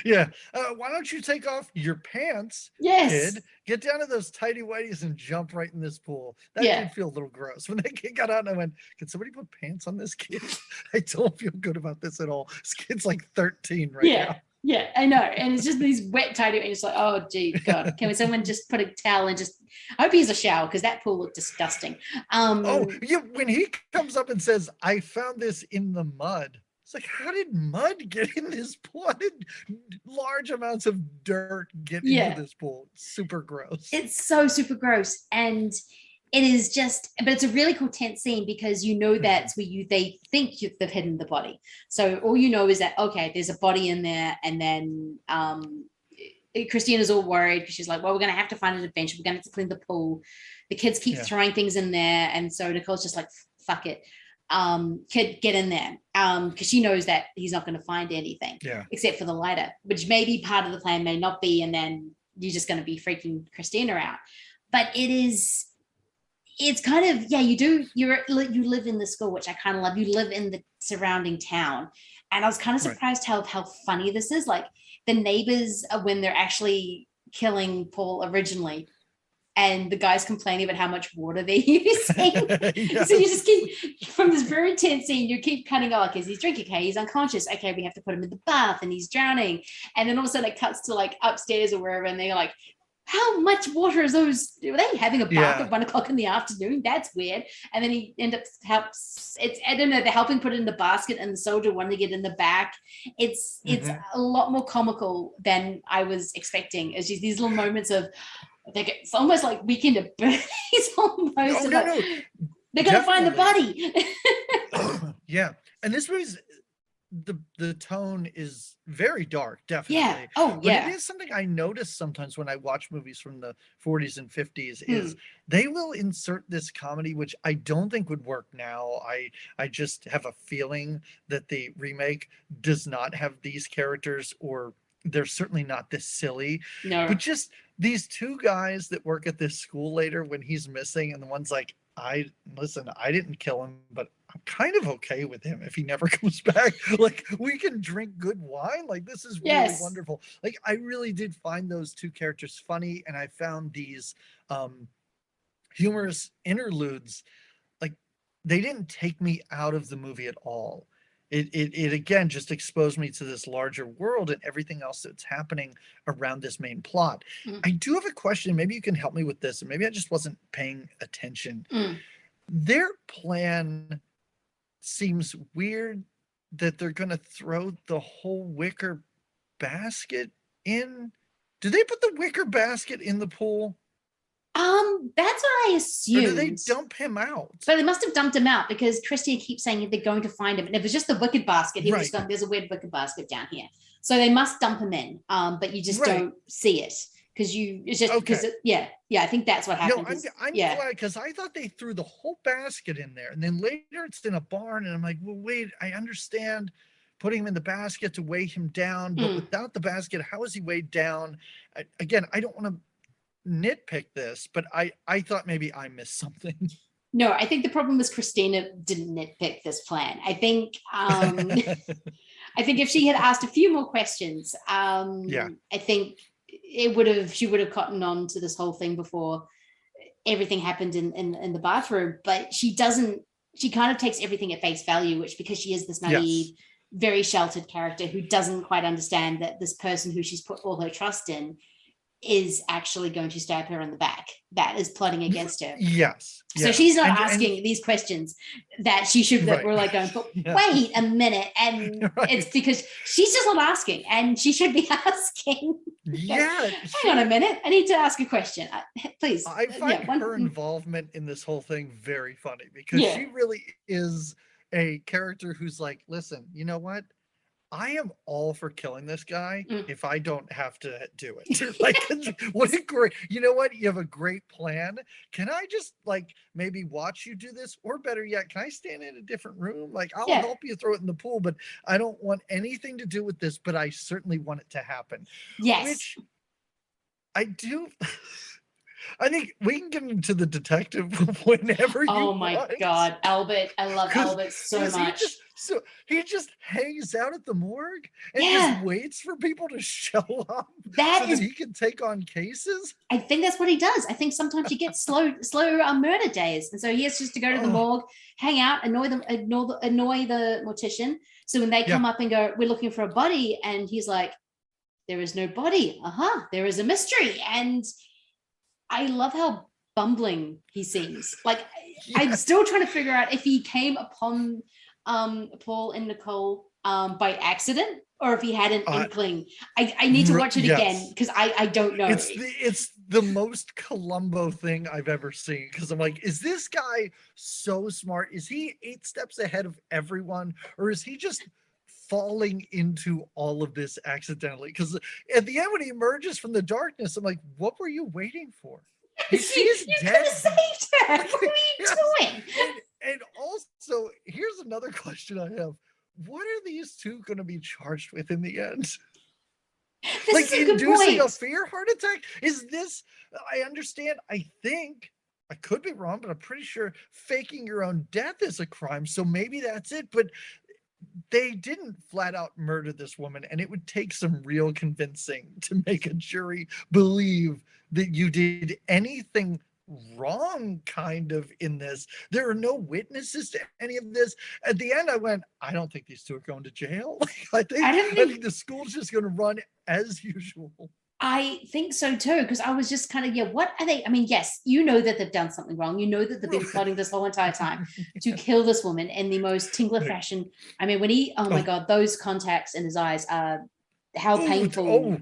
Yeah. Why don't you take off your pants, kid? Get down to those tighty whities and jump right in this pool. That did feel a little gross. When that kid got out and I went, can somebody put pants on this kid? I don't feel good about this at all. This kid's like 13 right now. Yeah, I know. And it's just these wet, tidy, and it's like, oh, gee, God, can someone just put a towel and I hope he has a shower because that pool looked disgusting. When he comes up and says, I found this in the mud. It's like, how did mud get in this pool? How did large amounts of dirt get into this pool? It's super gross. It's so super gross. And it is but it's a really cool tense scene because that's where they think they've hidden the body. So all you know is that, okay, there's a body in there. And then Christina's all worried because she's like, well, we're going to have to find an adventure. We're going to have to clean the pool. The kids keep throwing things in there. And so Nicole's just like, fuck it. Kid, get in there. Because she knows that he's not going to find anything except for the lighter, which may be part of the plan, may not be. And then you're just going to be freaking Christina out. But it's kind of, you live in the school, which I kind of love. You live in the surrounding town. And I was kind of surprised how funny this is. Like the neighbors, when they're actually killing Paul originally, and the guy's complaining about how much water they're using. So you just keep, from this very tense scene, you keep cutting off, okay, he's drinking, okay, he's unconscious, okay, we have to put him in the bath and he's drowning. And then all of a sudden it cuts to like upstairs or wherever, and they're like, how much water is those? Are they having a bath at 1 o'clock in the afternoon? That's weird. And then he ends up I don't know, they're helping put it in the basket and the soldier wanting to get in the back. It's a lot more comical than I was expecting. It's just these little moments of, it's almost like Weekend at Bernie's almost. They're going to find the body. Yeah. And this movie's, the tone is very dark, definitely. Yeah. Oh, yeah. But it is something I notice sometimes when I watch movies from the 40s and 50s is they will insert this comedy, which I don't think would work now. I just have a feeling that the remake does not have these characters, or they're certainly not this silly. No. But just these two guys that work at this school later when he's missing, and the one's like, I didn't kill him, but I'm kind of okay with him if he never comes back. Like, we can drink good wine. Like, this is really wonderful. Like, I really did find those two characters funny, and I found these humorous interludes, like, they didn't take me out of the movie at all. It again just exposed me to this larger world and everything else that's happening around this main plot. I do have a question. Maybe you can help me with this, and maybe I just wasn't paying attention. Their plan seems weird, that they're going to throw the whole wicker basket in. Do they put the wicker basket in the pool? That's what I assumed. Or do they dump him out? So they must have dumped him out because Christy keeps saying they're going to find him. And if it's just the wicker basket, he was going, there's a weird wicker basket down here. So they must dump him in. But you just don't see it because I think that's what happened. No, I'm glad, because I thought they threw the whole basket in there, and then later it's in a barn, and I'm like, well, wait, I understand putting him in the basket to weigh him down, but without the basket, how is he weighed down? Again, I don't want to nitpick this, but I thought maybe I missed something. No, I think the problem was Christina didn't nitpick this plan. I think if she had asked a few more questions, I think she would have gotten on to this whole thing before everything happened in the bathroom. But she doesn't. She kind of takes everything at face value, which, because she is this naive, very sheltered character who doesn't quite understand that this person who she's put all her trust in is actually going to stab her in the back, that is plotting against her. So she's not asking these questions that she should, that we're like going, wait a minute. And it's because she's just not asking, and she should be asking. Hang on a minute, I need to ask a question. Please. I find her involvement in this whole thing very funny, because she really is a character who's like, listen, you know what? I am all for killing this guy if I don't have to do it. Like, what a great, you know what? You have a great plan. Can I just like maybe watch you do this? Or better yet, can I stand in a different room? Like, I'll help you throw it in the pool, but I don't want anything to do with this, but I certainly want it to happen. Yes. Which I do. I think we can get into the detective whenever you want. Oh my God, Albert. I love Albert so much. He just hangs out at the morgue and just waits for people to show up that he can take on cases. I think that's what he does. I think sometimes you get slow murder days. And so he has just to go to the morgue, hang out, annoy the mortician. So when they come up and go, we're looking for a body, and he's like, there is no body. There is a mystery. And I love how bumbling he seems. Like, I'm still trying to figure out if he came upon Paul and Nicole by accident, or if he had an inkling. I need to watch it again because I don't know. It's the most Columbo thing I've ever seen, because I'm like, is this guy so smart? Is he 8 steps ahead of everyone, or is he just falling into all of this accidentally? Because at the end, when he emerges from the darkness, I'm like, what were you waiting for? He's dead. Saved her. What are you doing? And also, here's another question I have. What are these two going to be charged with in the end? Like, inducing a fear heart attack? Is this, I understand, I think, I could be wrong, but I'm pretty sure faking your own death is a crime. So maybe that's it. But they didn't flat out murder this woman, and it would take some real convincing to make a jury believe that you did anything wrong kind of in this. There are no witnesses to any of this. At the end, I went, I don't think these two are going to jail. I think the school's just going to run as usual. I think so too, because I was just kind of, what are they? I mean, yes, you know that they've done something wrong. You know that they've been plotting this whole entire time to kill this woman in the most Tingler fashion. I mean, when oh my God, those contacts in his eyes are how painful.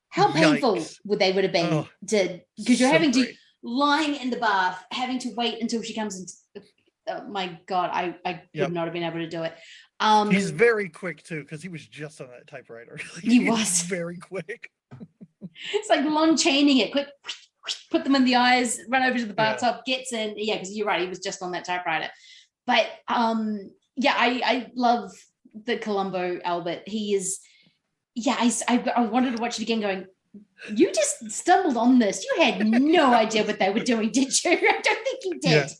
How painful would have been because you're having to lying in the bath, having to wait until she comes in. Oh my God, I would not have been able to do it. He's very quick too, because he was just on that typewriter. He was very quick. It's like Lon chaining it, quick, put them in the eyes, run over to the bathtub, gets in. Yeah, because you're right, he was just on that typewriter. But I love the Columbo Albert. He is, I wanted to watch it again going, you just stumbled on this. You had no idea what they were doing, did you? I don't think you did.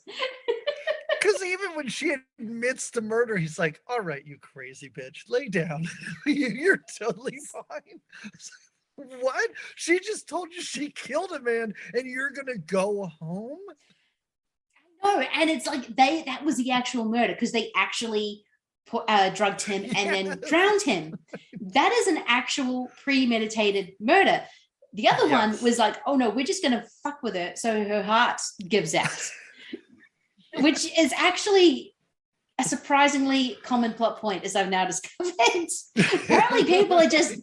Because even when she admits to murder, he's like, all right, you crazy bitch, lay down. You're totally fine. What? She just told you she killed a man and you're gonna go home? No, and it's like that was the actual murder, because they actually drugged him and then drowned him. That is an actual premeditated murder. The other one was like, oh no, we're just gonna fuck with her so her heart gives out. Which is actually a surprisingly common plot point, as I've now discovered. Apparently people are just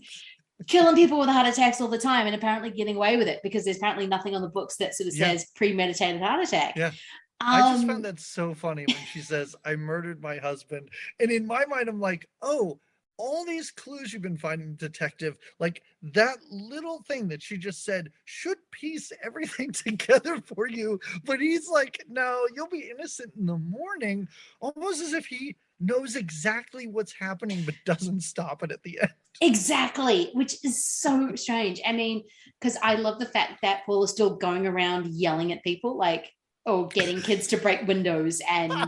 killing people with heart attacks all the time and apparently getting away with it because there's apparently nothing on the books that sort of says premeditated heart attack. Yeah. I just found that so funny when she says, I murdered my husband. And in my mind, I'm like, oh, all these clues you've been finding, detective, like that little thing that she just said should piece everything together for you. But he's like, no, you'll be innocent in the morning, almost as if he knows exactly what's happening, but doesn't stop it at the end. Exactly, which is so strange. I mean, because I love the fact that Paul is still going around yelling at people, like, or getting kids to break windows and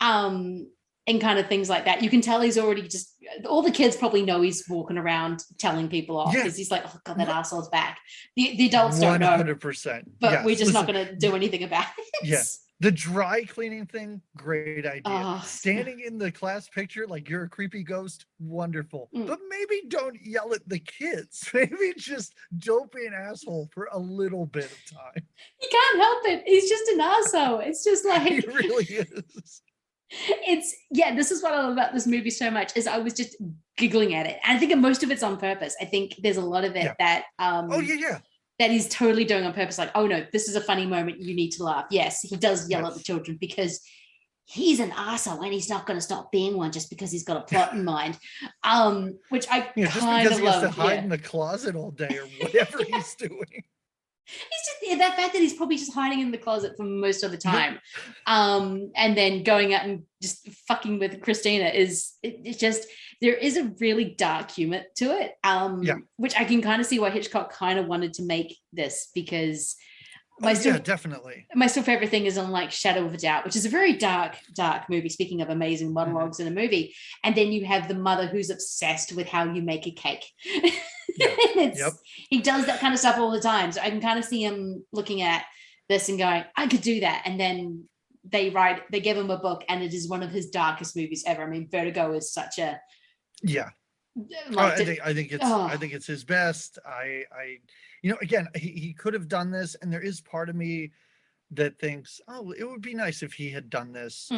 kind of things like that. You can tell he's already just, all the kids probably know he's walking around telling people off because he's like, oh God, that asshole's back. The adults don't know. 100%. But we're just not going to do anything about it. Yes. The dry cleaning thing, great idea. Standing in the class picture like you're a creepy ghost, wonderful. But maybe don't yell at the kids. Maybe just don't be an asshole for a little bit of time. He can't help it. He's just an asshole. It's just like... He really is. This is what I love about this movie so much, is I was just giggling at it. And I think most of it's on purpose. I think there's a lot of it that... that he's totally doing on purpose. Like, oh no, this is a funny moment. You need to laugh. Yes, he does yell at the children because he's an arsehole and he's not going to stop being one just because he's got a plot in mind. Which I kind of love. Just because he has to hide in the closet all day or whatever he's doing. He's just that fact that he's probably just hiding in the closet for most of the time, and then going out and just fucking with Christina it's just, there is a really dark humor to it, which I can kind of see why Hitchcock kind of wanted to make this, because definitely my still favorite thing is on like Shadow of a Doubt, which is a very dark movie, speaking of amazing monologues in a movie, and then you have the mother who's obsessed with how you make a cake. He does that kind of stuff all the time, so I can kind of see him looking at this and going, I could do that. And then they give him a book and it is one of his darkest movies ever. I mean, Vertigo is such a I think it's his best. I again, he could have done this, and there is part of me that thinks, oh, it would be nice if he had done this.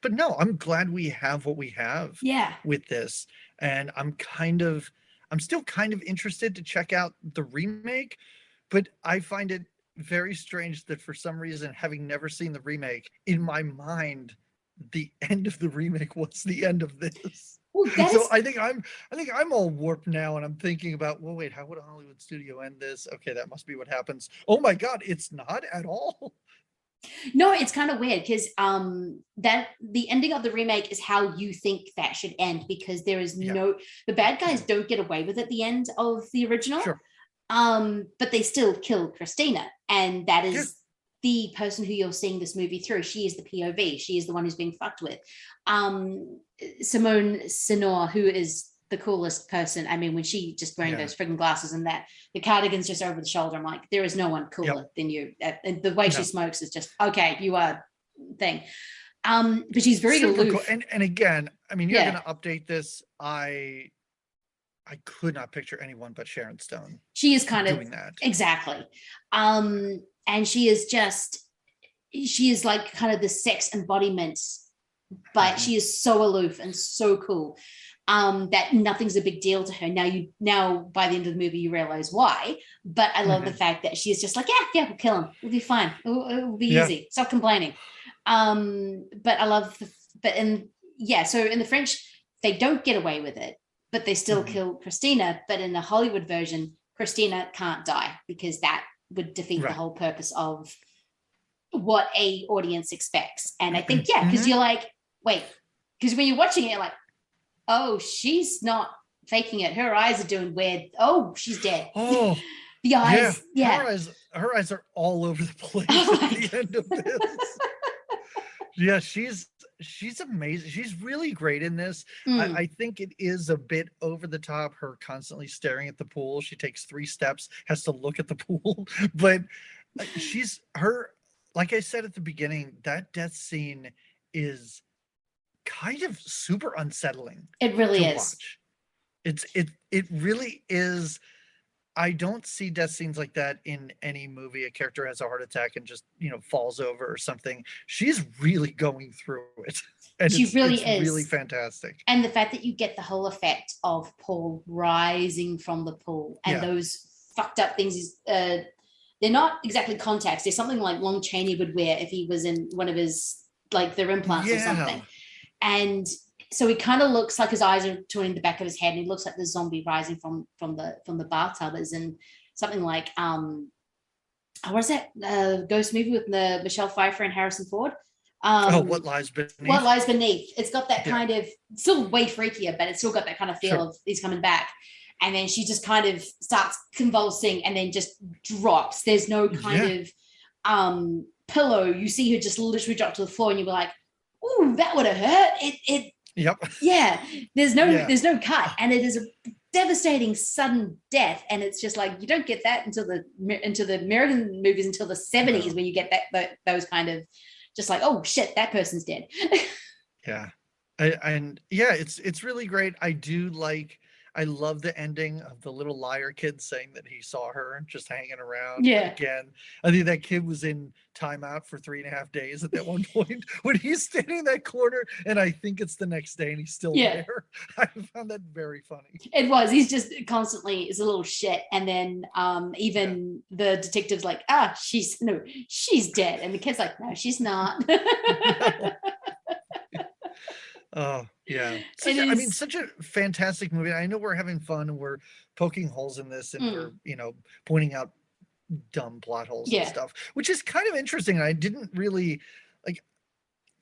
But no, I'm glad we have what we have with this. And I'm still kind of interested to check out the remake, but I find it very strange that for some reason, having never seen the remake, in my mind, the end of the remake was the end of this. So I think I'm all warped now, and I'm thinking about, well, wait, how would a Hollywood studio end this? Okay, that must be what happens. Oh my God, it's not at all. No, it's kind of weird, because that the ending of the remake is how you think that should end, because there is the bad guys don't get away with it at the end of the original. Sure. But they still kill Christina, and that is the person who you're seeing this movie through. She is the POV. She is the one who's being fucked with. Simone Sinor, who is the coolest person. I mean, when she just wearing those friggin' glasses and that the cardigan's just over the shoulder, I'm like, there is no one cooler than you. And the way she smokes is just, okay, you are thing. But she's very super aloof. Cool. And again, I mean, you're going to update this. I could not picture anyone but Sharon Stone. She is kind of doing that. Exactly. And she is like kind of the sex embodiment, but she is so aloof and so cool that nothing's a big deal to her. Now by the end of the movie, you realize why. But I love the fact that she is just like, yeah, we'll kill him. We'll be fine. It'll be easy. Stop complaining. But I love so in the French, they don't get away with it, but they still kill Christina. But in the Hollywood version, Christina can't die, because that would defeat the whole purpose of what a audience expects. And I think, because you're like, wait, because when you're watching it, you're like, oh, she's not faking it. Her eyes are doing weird. Oh, she's dead. Oh, the eyes. Yeah. Her eyes are all over the place at the end of this. Yeah, she's amazing. She's really great in this. I think it is a bit over the top, her constantly staring at the pool. She takes 3 steps, has to look at the pool. But like I said at the beginning, that death scene is kind of super unsettling. It really is. Watch. It really is. I don't see death scenes like that in any movie. A character has a heart attack and just, falls over or something. She's really going through it. And she really is. Really fantastic. And the fact that you get the whole effect of Paul rising from the pool and those fucked up things, they're not exactly contacts. They're something like Lon Chaney would wear if he was in one of his, like, their implants or something. And so he kind of looks like his eyes are turning the back of his head, and he looks like the zombie rising from the bathtub. Is in something like what is that ghost movie with Michelle Pfeiffer and Harrison Ford? What Lies Beneath. What Lies Beneath. It's got that kind of, still way freakier, but it's still got that kind of feel of he's coming back. And then she just kind of starts convulsing and then just drops. There's no kind of pillow. You see her just literally drop to the floor, and you'll be like, ooh, that would have hurt. Yeah. There's no cut, and it is a devastating sudden death, and it's just like you don't get that until the American movies until the 70s, when you get those kind of just like, oh shit, that person's dead. It's really great. I love the ending of the little liar kid saying that he saw her just hanging around again. I think that kid was in timeout for 3.5 days at that one point when he's standing in that corner, and I think it's the next day and he's still there. I found that very funny. It was. He's just constantly is a little shit. And then even the detective's like, she's dead. And the kid's like, no, she's not. Oh, yeah. It Such a fantastic movie. I know we're having fun and we're poking holes in this and we're, pointing out dumb plot holes and stuff, which is kind of interesting. I didn't really like,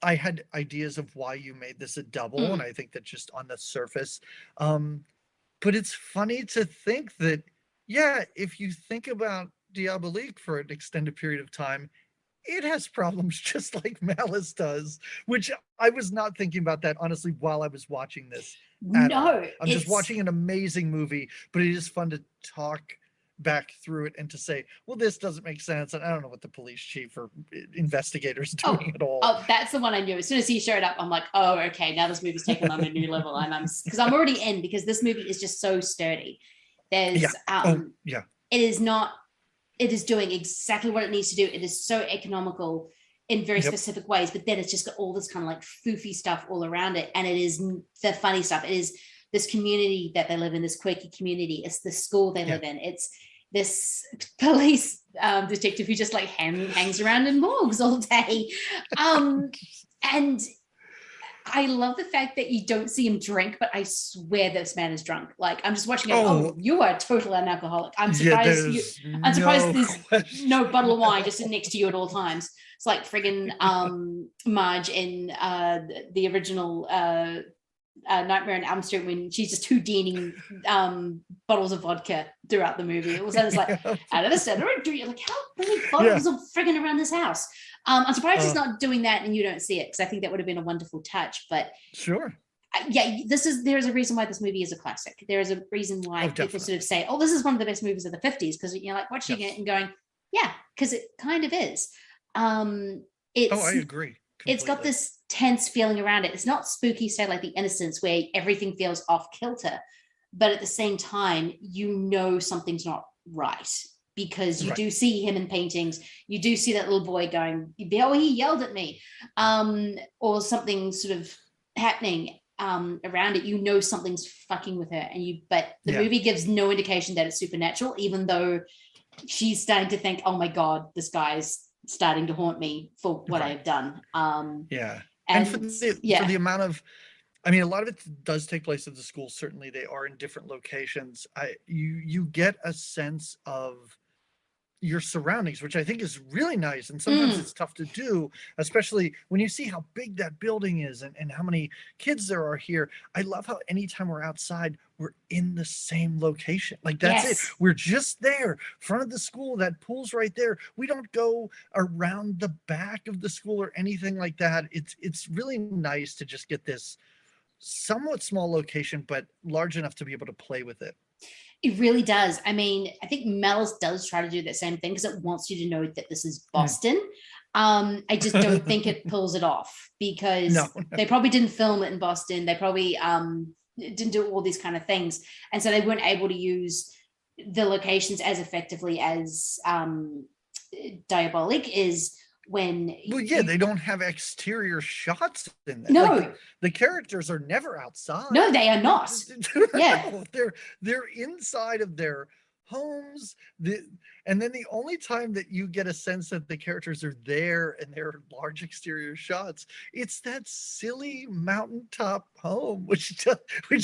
I had ideas of why you made this a double, and I think that just on the surface. But it's funny to think that, if you think about Diabolique for an extended period of time, it has problems just like Malice does, which I was not thinking about that honestly while I was watching this. I'm just watching an amazing movie, but it is fun to talk back through it and to say, well, this doesn't make sense, and I don't know what the police chief or investigators doing at all. Oh, that's the one I knew. As soon as he showed up, I'm like, oh, okay, now this movie's taken on a new level, and because I'm already in, because this movie is just so sturdy. There's it is not, it is doing exactly what it needs to do. It is so economical in very specific ways, but then it's just got all this kind of like foofy stuff all around it, and it is the funny stuff. It is this community that they live in, this quirky community. It's the school they live in. It's this police detective who just like hangs around in morgues all day. And I love the fact that you don't see him drink, but I swear this man is drunk. Like, I'm just watching it. Oh, you are totally an alcoholic. I'm surprised there's no bottle of wine just sitting next to you at all times. It's like friggin' Marge in the original Nightmare on Elm Street, when she's just Houdining bottles of vodka throughout the movie. It was like, out of the center, like, how many bottles of friggin' around this house? I'm surprised he's not doing that and you don't see it, because I think that would have been a wonderful touch. But sure, there's a reason why this movie is a classic. There is a reason why people sort of say, oh, this is one of the best movies of the 50s, because you're like watching it and going, because it kind of is. I agree. Completely. It's got this tense feeling around it. It's not spooky, say like The Innocents, where everything feels off kilter, but at the same time, something's not right, because you do see him in paintings. You do see that little boy going, oh, he yelled at me, or something sort of happening around it. Something's fucking with her, but the movie gives no indication that it's supernatural, even though she's starting to think, oh my God, this guy's starting to haunt me for what I've done. And for the amount of, a lot of it does take place at the school. Certainly they are in different locations. You get a sense of your surroundings, which I think is really nice. And sometimes it's tough to do, especially when you see how big that building is and how many kids there are here. I love how anytime we're outside, we're in the same location. Like, that's it. We're just there, front of the school. That pool's right there. We don't go around the back of the school or anything like that. It's really nice to just get this somewhat small location, but large enough to be able to play with it. It really does. I think Malice does try to do that same thing, because it wants you to know that this is Boston. I just don't think it pulls it off, because they probably didn't film it in Boston. They probably didn't do all these kind of things. And so they weren't able to use the locations as effectively as Diabolique is. They don't have exterior shots in there. No, the characters are never outside. No, they are not. They're inside of their homes. And then the only time that you get a sense that the characters are there and there are large exterior shots, it's that silly mountaintop home, which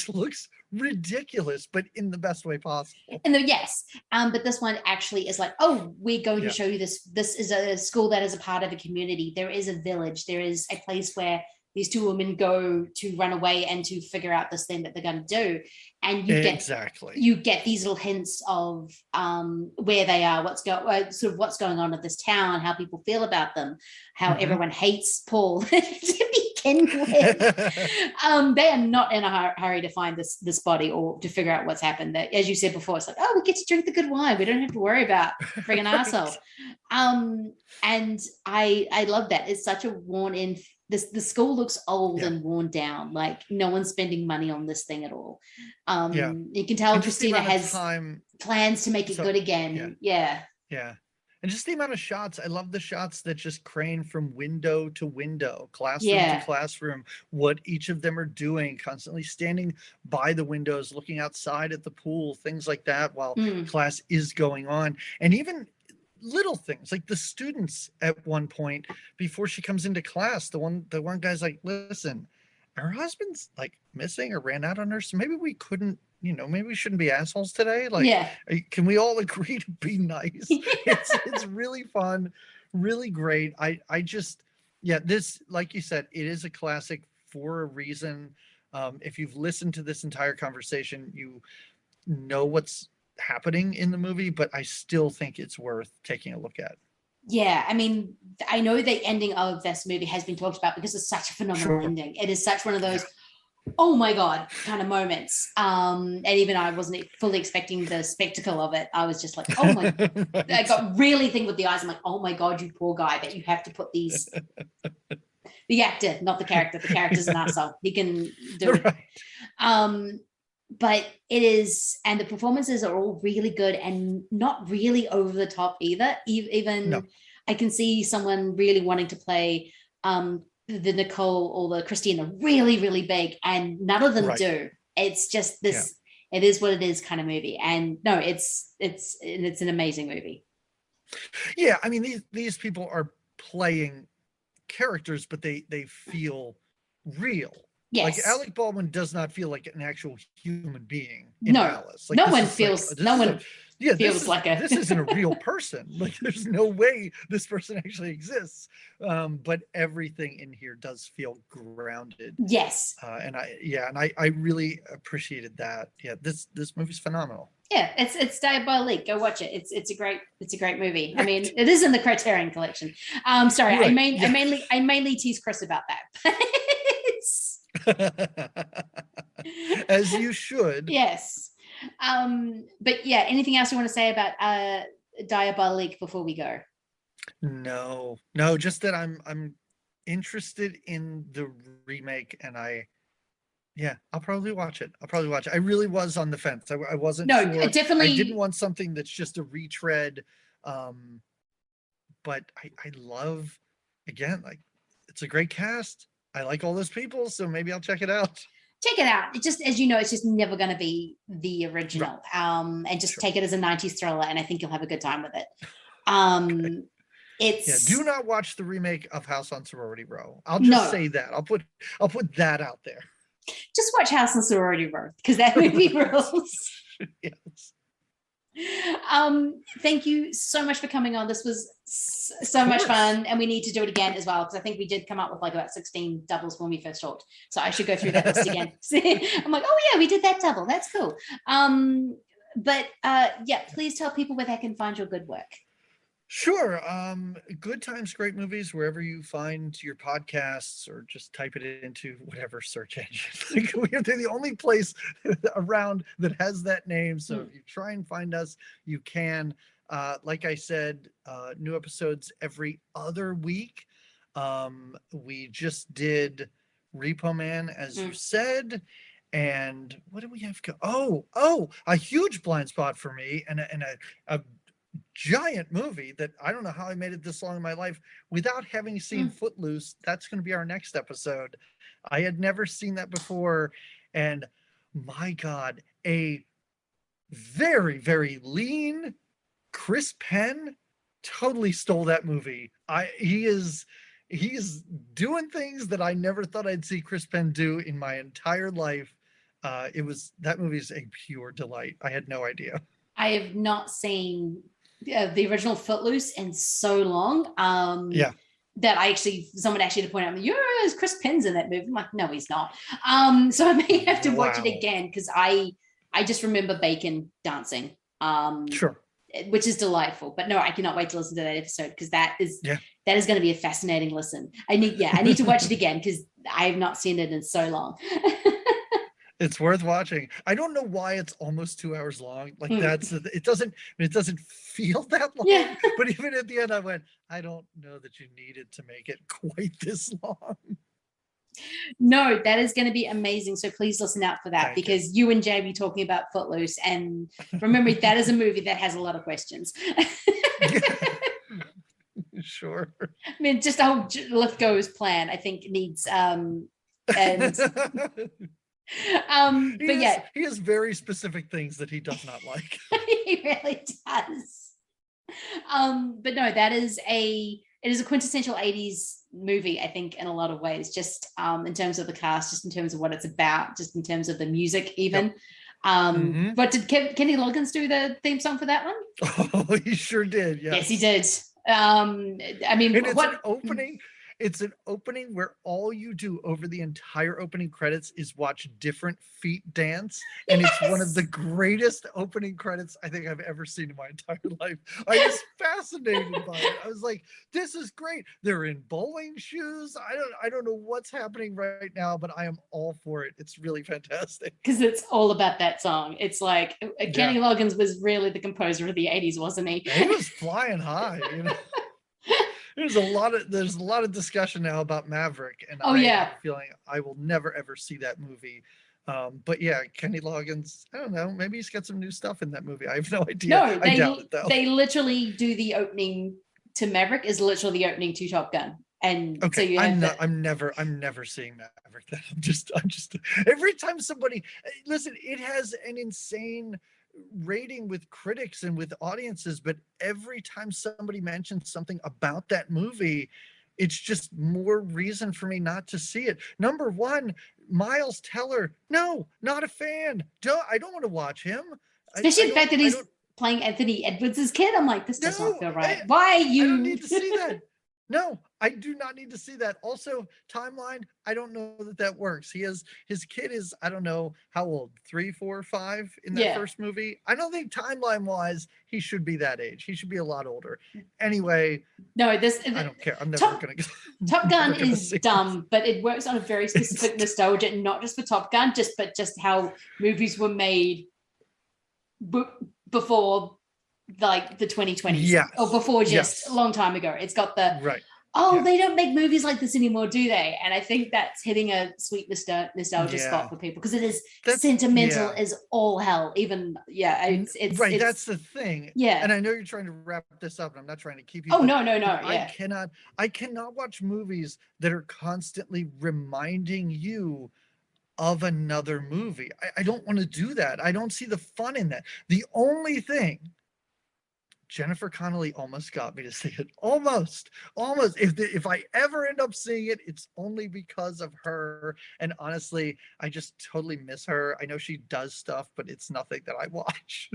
looks ridiculous, but in the best way possible. But this one actually is like, oh, we're going to show you this. This is a school that is a part of a community. There is a village. There is a place where these two women go to run away and to figure out this thing that they're going to do. And you get these little hints of where they are, what's going on in this town, how people feel about them, how everyone hates Paul to begin with. They are not in a hurry to find this body or to figure out what's happened. That, as you said before, it's like, oh, we get to drink the good wine. We don't have to worry about friggin' arsehole. And I love that. It's such a worn-in. The school looks old and worn down. Like, no one's spending money on this thing at all. You can tell Christina has plans to make it good again. Yeah. And just the amount of shots. I love the shots that just crane from window to window, classroom to classroom, what each of them are doing, constantly standing by the windows, looking outside at the pool, things like that while class is going on. And even little things like the students at one point before she comes into class, the one guy's like, listen, our husband's like missing or ran out on her, so maybe we couldn't, maybe we shouldn't be assholes today. Like, Yeah. Can we all agree to be nice? It's really fun, really great. I just, this, like you said, it is a classic for a reason. If you've listened to this entire conversation, you know what's happening in the movie, but I still think it's worth taking a look at. Yeah, I mean, I know the ending of this movie has been talked about because it's such a phenomenal ending. It is such one of those, oh my God, kind of moments. And even I wasn't fully expecting the spectacle of it. I was just like, oh my, right. I got really thin with the eyes. I'm like, oh my God, you poor guy, that you have to put these, the actor, not the character. The character's an asshole. He can do it. Right. But it is, and the performances are all really good and not really over the top either. Even I can see someone really wanting to play the Nicole or the Christina really, really big, and none of them do. It's just this, it is what it is kind of movie. And no, it's an amazing movie. Yeah, I mean, these people are playing characters, but they feel real. Yes. Like Alec Baldwin does not feel like an actual human being in Malice. Like, no one feels this isn't a real person. Like, there's no way this person actually exists. But everything in here does feel grounded. Yes. And I really appreciated that. Yeah, this movie's phenomenal. Yeah, it's Diabolique. Go watch it. It's a great movie. Right. I mean, it is in the Criterion Collection. Sorry, right. I mainly tease Chris about that. As you should. Yes. But yeah, anything else you want to say about Diabolique before we go? No, just that I'm interested in the remake, and I'll probably watch it. I really was on the fence. I wasn't sure. Definitely. I didn't want something that's just a retread. But I love, again, like, it's a great cast. I like all those people, so maybe I'll check it out. Check it out. It just, as you know, it's just never going to be the original. Right. And just take it as a 90s thriller, and I think you'll have a good time with it. Okay. It's do not watch the remake of House on Sorority Row. I'll just say that. I'll put that out there. Just watch House on Sorority Row, because that movie rules. Yes. Thank you so much for coming on. This was so much fun, and we need to do it again as well, because I think we did come up with like about 16 doubles when we first talked, so I should go through that list again. I'm like, oh yeah, we did that double, that's cool. But please tell people where they can find your good work. Sure. Good Times, Great Movies, wherever you find your podcasts, or just type it into whatever search engine. They're the only place around that has that name. So if you try and find us, you can. Like I said, new episodes every other week. We just did Repo Man, as you said. And what do we have? A huge blind spot for me, and a giant movie that I don't know how I made it this long in my life without having seen Footloose. That's going to be our next episode. I had never seen that before, and my God, a very, very lean Chris Penn totally stole that movie. He is doing things that I never thought I'd see Chris Penn do in my entire life. That movie's a pure delight. I had no idea. I have not seen the original Footloose in so long. That someone actually to point out, Chris Penn's in that movie. I'm like, no, he's not. So I may have to watch it again, because I just remember Bacon dancing. Sure. Which is delightful. But no, I cannot wait to listen to that episode, because that is going to be a fascinating listen. I need to watch it again, because I have not seen it in so long. It's worth watching. I don't know why it's almost 2 hours long. Like it doesn't feel that long. Yeah. But even at the end, I went, I don't know that you needed to make it quite this long. No, that is going to be amazing. So please listen out for that, because you and Jay be talking about Footloose, and remember, that is a movie that has a lot of questions. Sure. I mean, just the whole Lithgow's plan, I think, needs he has very specific things that he does not like. He really does. But no, it is a quintessential 80s movie, I think, in a lot of ways, just in terms of the cast, just in terms of what it's about, just in terms of the music even. Yep. But did Kenny Loggins do the theme song for that one? Oh, he sure did. Yes, he did. I mean, and it's an opening where all you do over the entire opening credits is watch different feet dance. And it's one of the greatest opening credits I think I've ever seen in my entire life. I was fascinated by it. I was like, this is great. They're in bowling shoes. I don't know what's happening right now, but I am all for it. It's really fantastic. Because it's all about that song. It's like Kenny Loggins was really the composer of the 80s, wasn't he? He was flying high, you know. There's a lot of discussion now about Maverick, and I have a feeling I will never ever see that movie. But yeah, Kenny Loggins, I don't know, maybe he's got some new stuff in that movie. I have no idea. No, I doubt it though. They literally do the opening to Maverick is literally the opening to Top Gun. And okay, so you have I'm never seeing Maverick. I'm just every time somebody listen, it has an insane rating with critics and with audiences, but every time somebody mentions something about that movie, it's just more reason for me not to see it. Number one, Miles Teller, no, not a fan. I don't want to watch him. Especially the fact that he's playing Anthony Edwards' kid. I'm like, this does not feel right. Why are you? I don't need to see that. No, I do not need to see that. Also, timeline, I don't know that works. His kid is, I don't know how old, 3, 4, 5 in that first movie. I don't think timeline wise, he should be that age. He should be a lot older. Anyway, no, I don't care. I'm never going to Top Gun is dumb, but it works on a very specific nostalgia, not just for Top Gun, but just how movies were made before like the 2020s or before just a long time ago. It's got the they don't make movies like this anymore, do they? And I think that's hitting a sweet nostalgia spot for people because it is sentimental as all hell. Even it's right. That's the thing. Yeah, and I know you're trying to wrap this up, and I'm not trying to keep you. Oh no. I cannot watch movies that are constantly reminding you of another movie. I don't want to do that. I don't see the fun in that. The only thing. Jennifer Connelly almost got me to see it. Almost. If I ever end up seeing it, it's only because of her. And honestly, I just totally miss her. I know she does stuff, but it's nothing that I watch.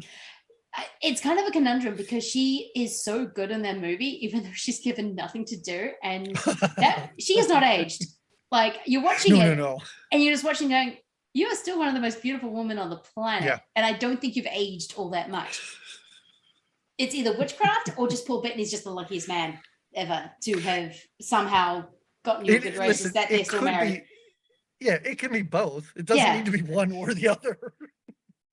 It's kind of a conundrum because she is so good in that movie, even though she's given nothing to do. And she has not aged. Like, you're watching and you're just watching going, you are still one of the most beautiful women on the planet. Yeah. And I don't think you've aged all that much. It's either witchcraft or just Paul Bettany's just the luckiest man ever to have somehow gotten you good races that they're still married. It can be both. It doesn't need to be one or the other.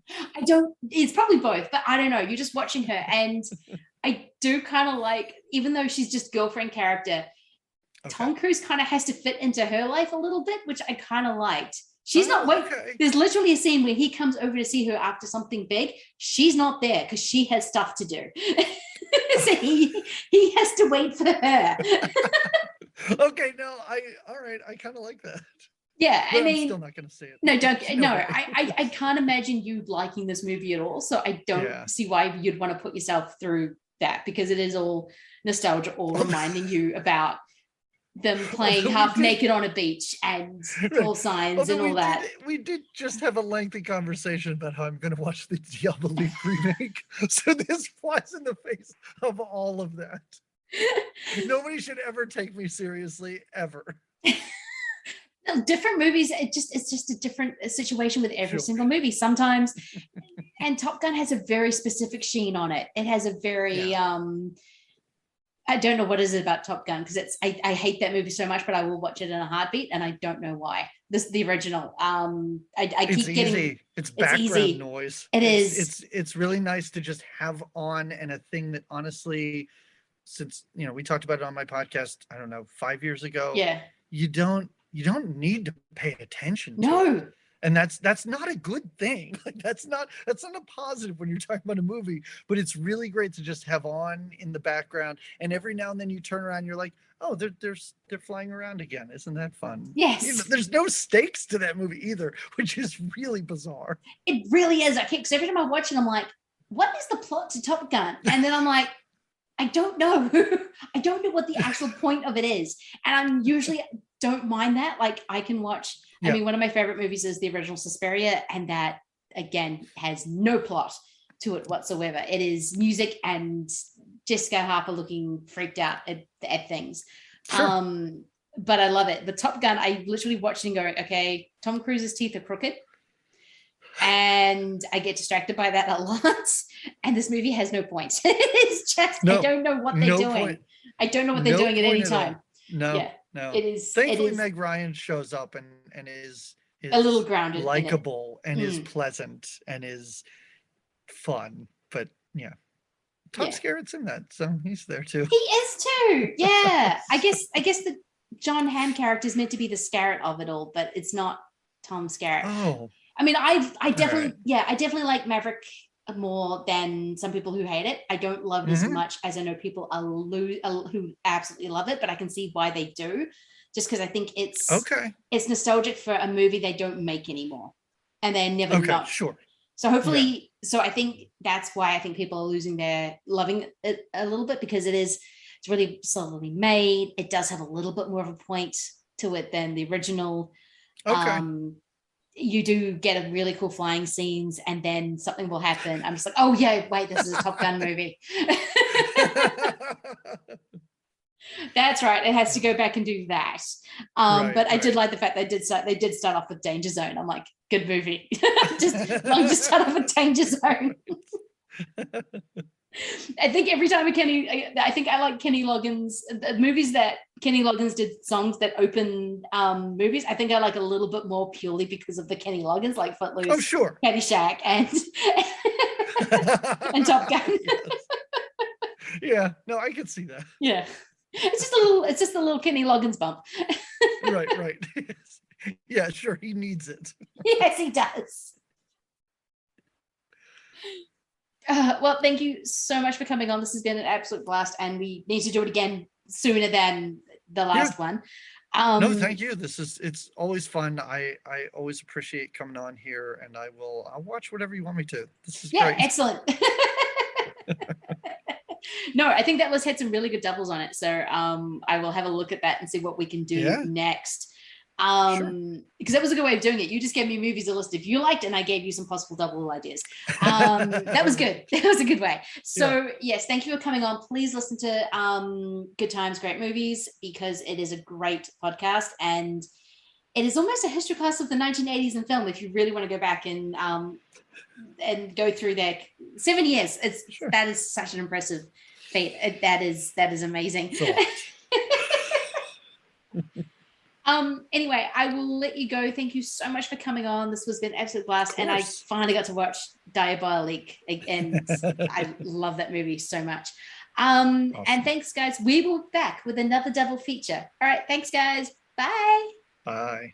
It's probably both, but I don't know. You're just watching her. And I do kind of like, even though she's just girlfriend character, Tom Cruise kind of has to fit into her life a little bit, which I kind of liked. She's not waiting. There's literally a scene where he comes over to see her after something big. She's not there because she has stuff to do. So he has to wait for her. Okay, all right. I kind of like that. Yeah, but I mean, I'm still not going to see it. No, don't. No, I can't imagine you liking this movie at all. So I don't see why you'd want to put yourself through that because it is all nostalgia, all reminding you about them playing half naked on a beach and call signs and all that. We did just have a lengthy conversation about how I'm going to watch the Diabolique remake. So this flies in the face of all of that. Nobody should ever take me seriously, ever. Different movies, it's just a different situation with every single movie. Sometimes, and Top Gun has a very specific sheen on it. It has a very I don't know what is it about Top Gun because I hate that movie so much, but I will watch it in a heartbeat, and I don't know why. The original. It's background noise. It's really nice to just have on, and a thing that honestly, since we talked about it on my podcast, I don't know, 5 years ago. Yeah. You don't need to pay attention to it. And that's not a good thing. Like that's not a positive when you're talking about a movie, but it's really great to just have on in the background. And every now and then you turn around, you're like, oh, they're flying around again. Isn't that fun? Yes. There's no stakes to that movie either, which is really bizarre. It really is. Because every time I watch it, I'm like, what is the plot to Top Gun? And then I'm like, I don't know. I don't know what the actual point of it is. And I'm usually don't mind that. Like I can watch, I mean, one of my favorite movies is the original Suspiria, and that again has no plot to it whatsoever. It is music and Jessica Harper looking freaked out at things. Sure. But I love it. The Top Gun, I literally watched and going, okay, Tom Cruise's teeth are crooked. And I get distracted by that a lot. And this movie has no point. It's just, I don't know what they're doing. Point. I don't know what they're doing at any time. No. It is. Thankfully, Meg Ryan shows up and is a little grounded, likable, and is pleasant and is fun. But yeah. Tom Skerritt's in that, so he's there too. He is too. Yeah. I guess the John Hamm character is meant to be the Skerritt of it all, but it's not Tom Skerritt. Oh. I mean, I definitely, I definitely like Maverick more than some people who hate it. I don't love it as much as I know people who absolutely love it, but I can see why they do, just because I think it's nostalgic for a movie they don't make anymore, and they're never not. Sure. So hopefully, so I think that's why I think people are loving it a little bit, because it's really solidly made. It does have a little bit more of a point to it than the original. Okay. You do get a really cool flying scenes, and then something will happen. I'm just like, oh yeah, wait, this is a Top Gun movie. That's right. It has to go back and do that. But I did like the fact they did start off with Danger Zone. I'm like, good movie. just start off with Danger Zone. I think every time I think I like Kenny Loggins, the movies that Kenny Loggins did songs that open movies. I think I like a little bit more purely because of the Kenny Loggins, like Footloose, Caddyshack, and and Top Gun. Yeah, no, I can see that. Yeah, it's just a little Kenny Loggins bump. Right. Yeah, sure, he needs it. Yes, he does. Well, thank you so much for coming on. This has been an absolute blast, and we need to do it again sooner than the last one. No, thank you. It's always fun. I always appreciate coming on here, and I'll watch whatever you want me to. This is great. Excellent. No, I think that list had some really good doubles on it, so I will have a look at that and see what we can do next. Because that was a good way of doing it. You just gave me movies a list if you liked, and I gave you some possible double ideas. That was good. That was a good way. So yes, thank you for coming on. Please listen to Good Times, Great Movies, because it is a great podcast, and it is almost a history class of the 1980s in film. If you really want to go back and go through that 7 years, that is such an impressive feat. That is amazing. Anyway, I will let you go. Thank you so much for coming on. This was an absolute blast, and I finally got to watch Diabolique, and I love that movie so much. Awesome. And thanks, guys. We will be back with another double feature. All right, thanks, guys. Bye. Bye.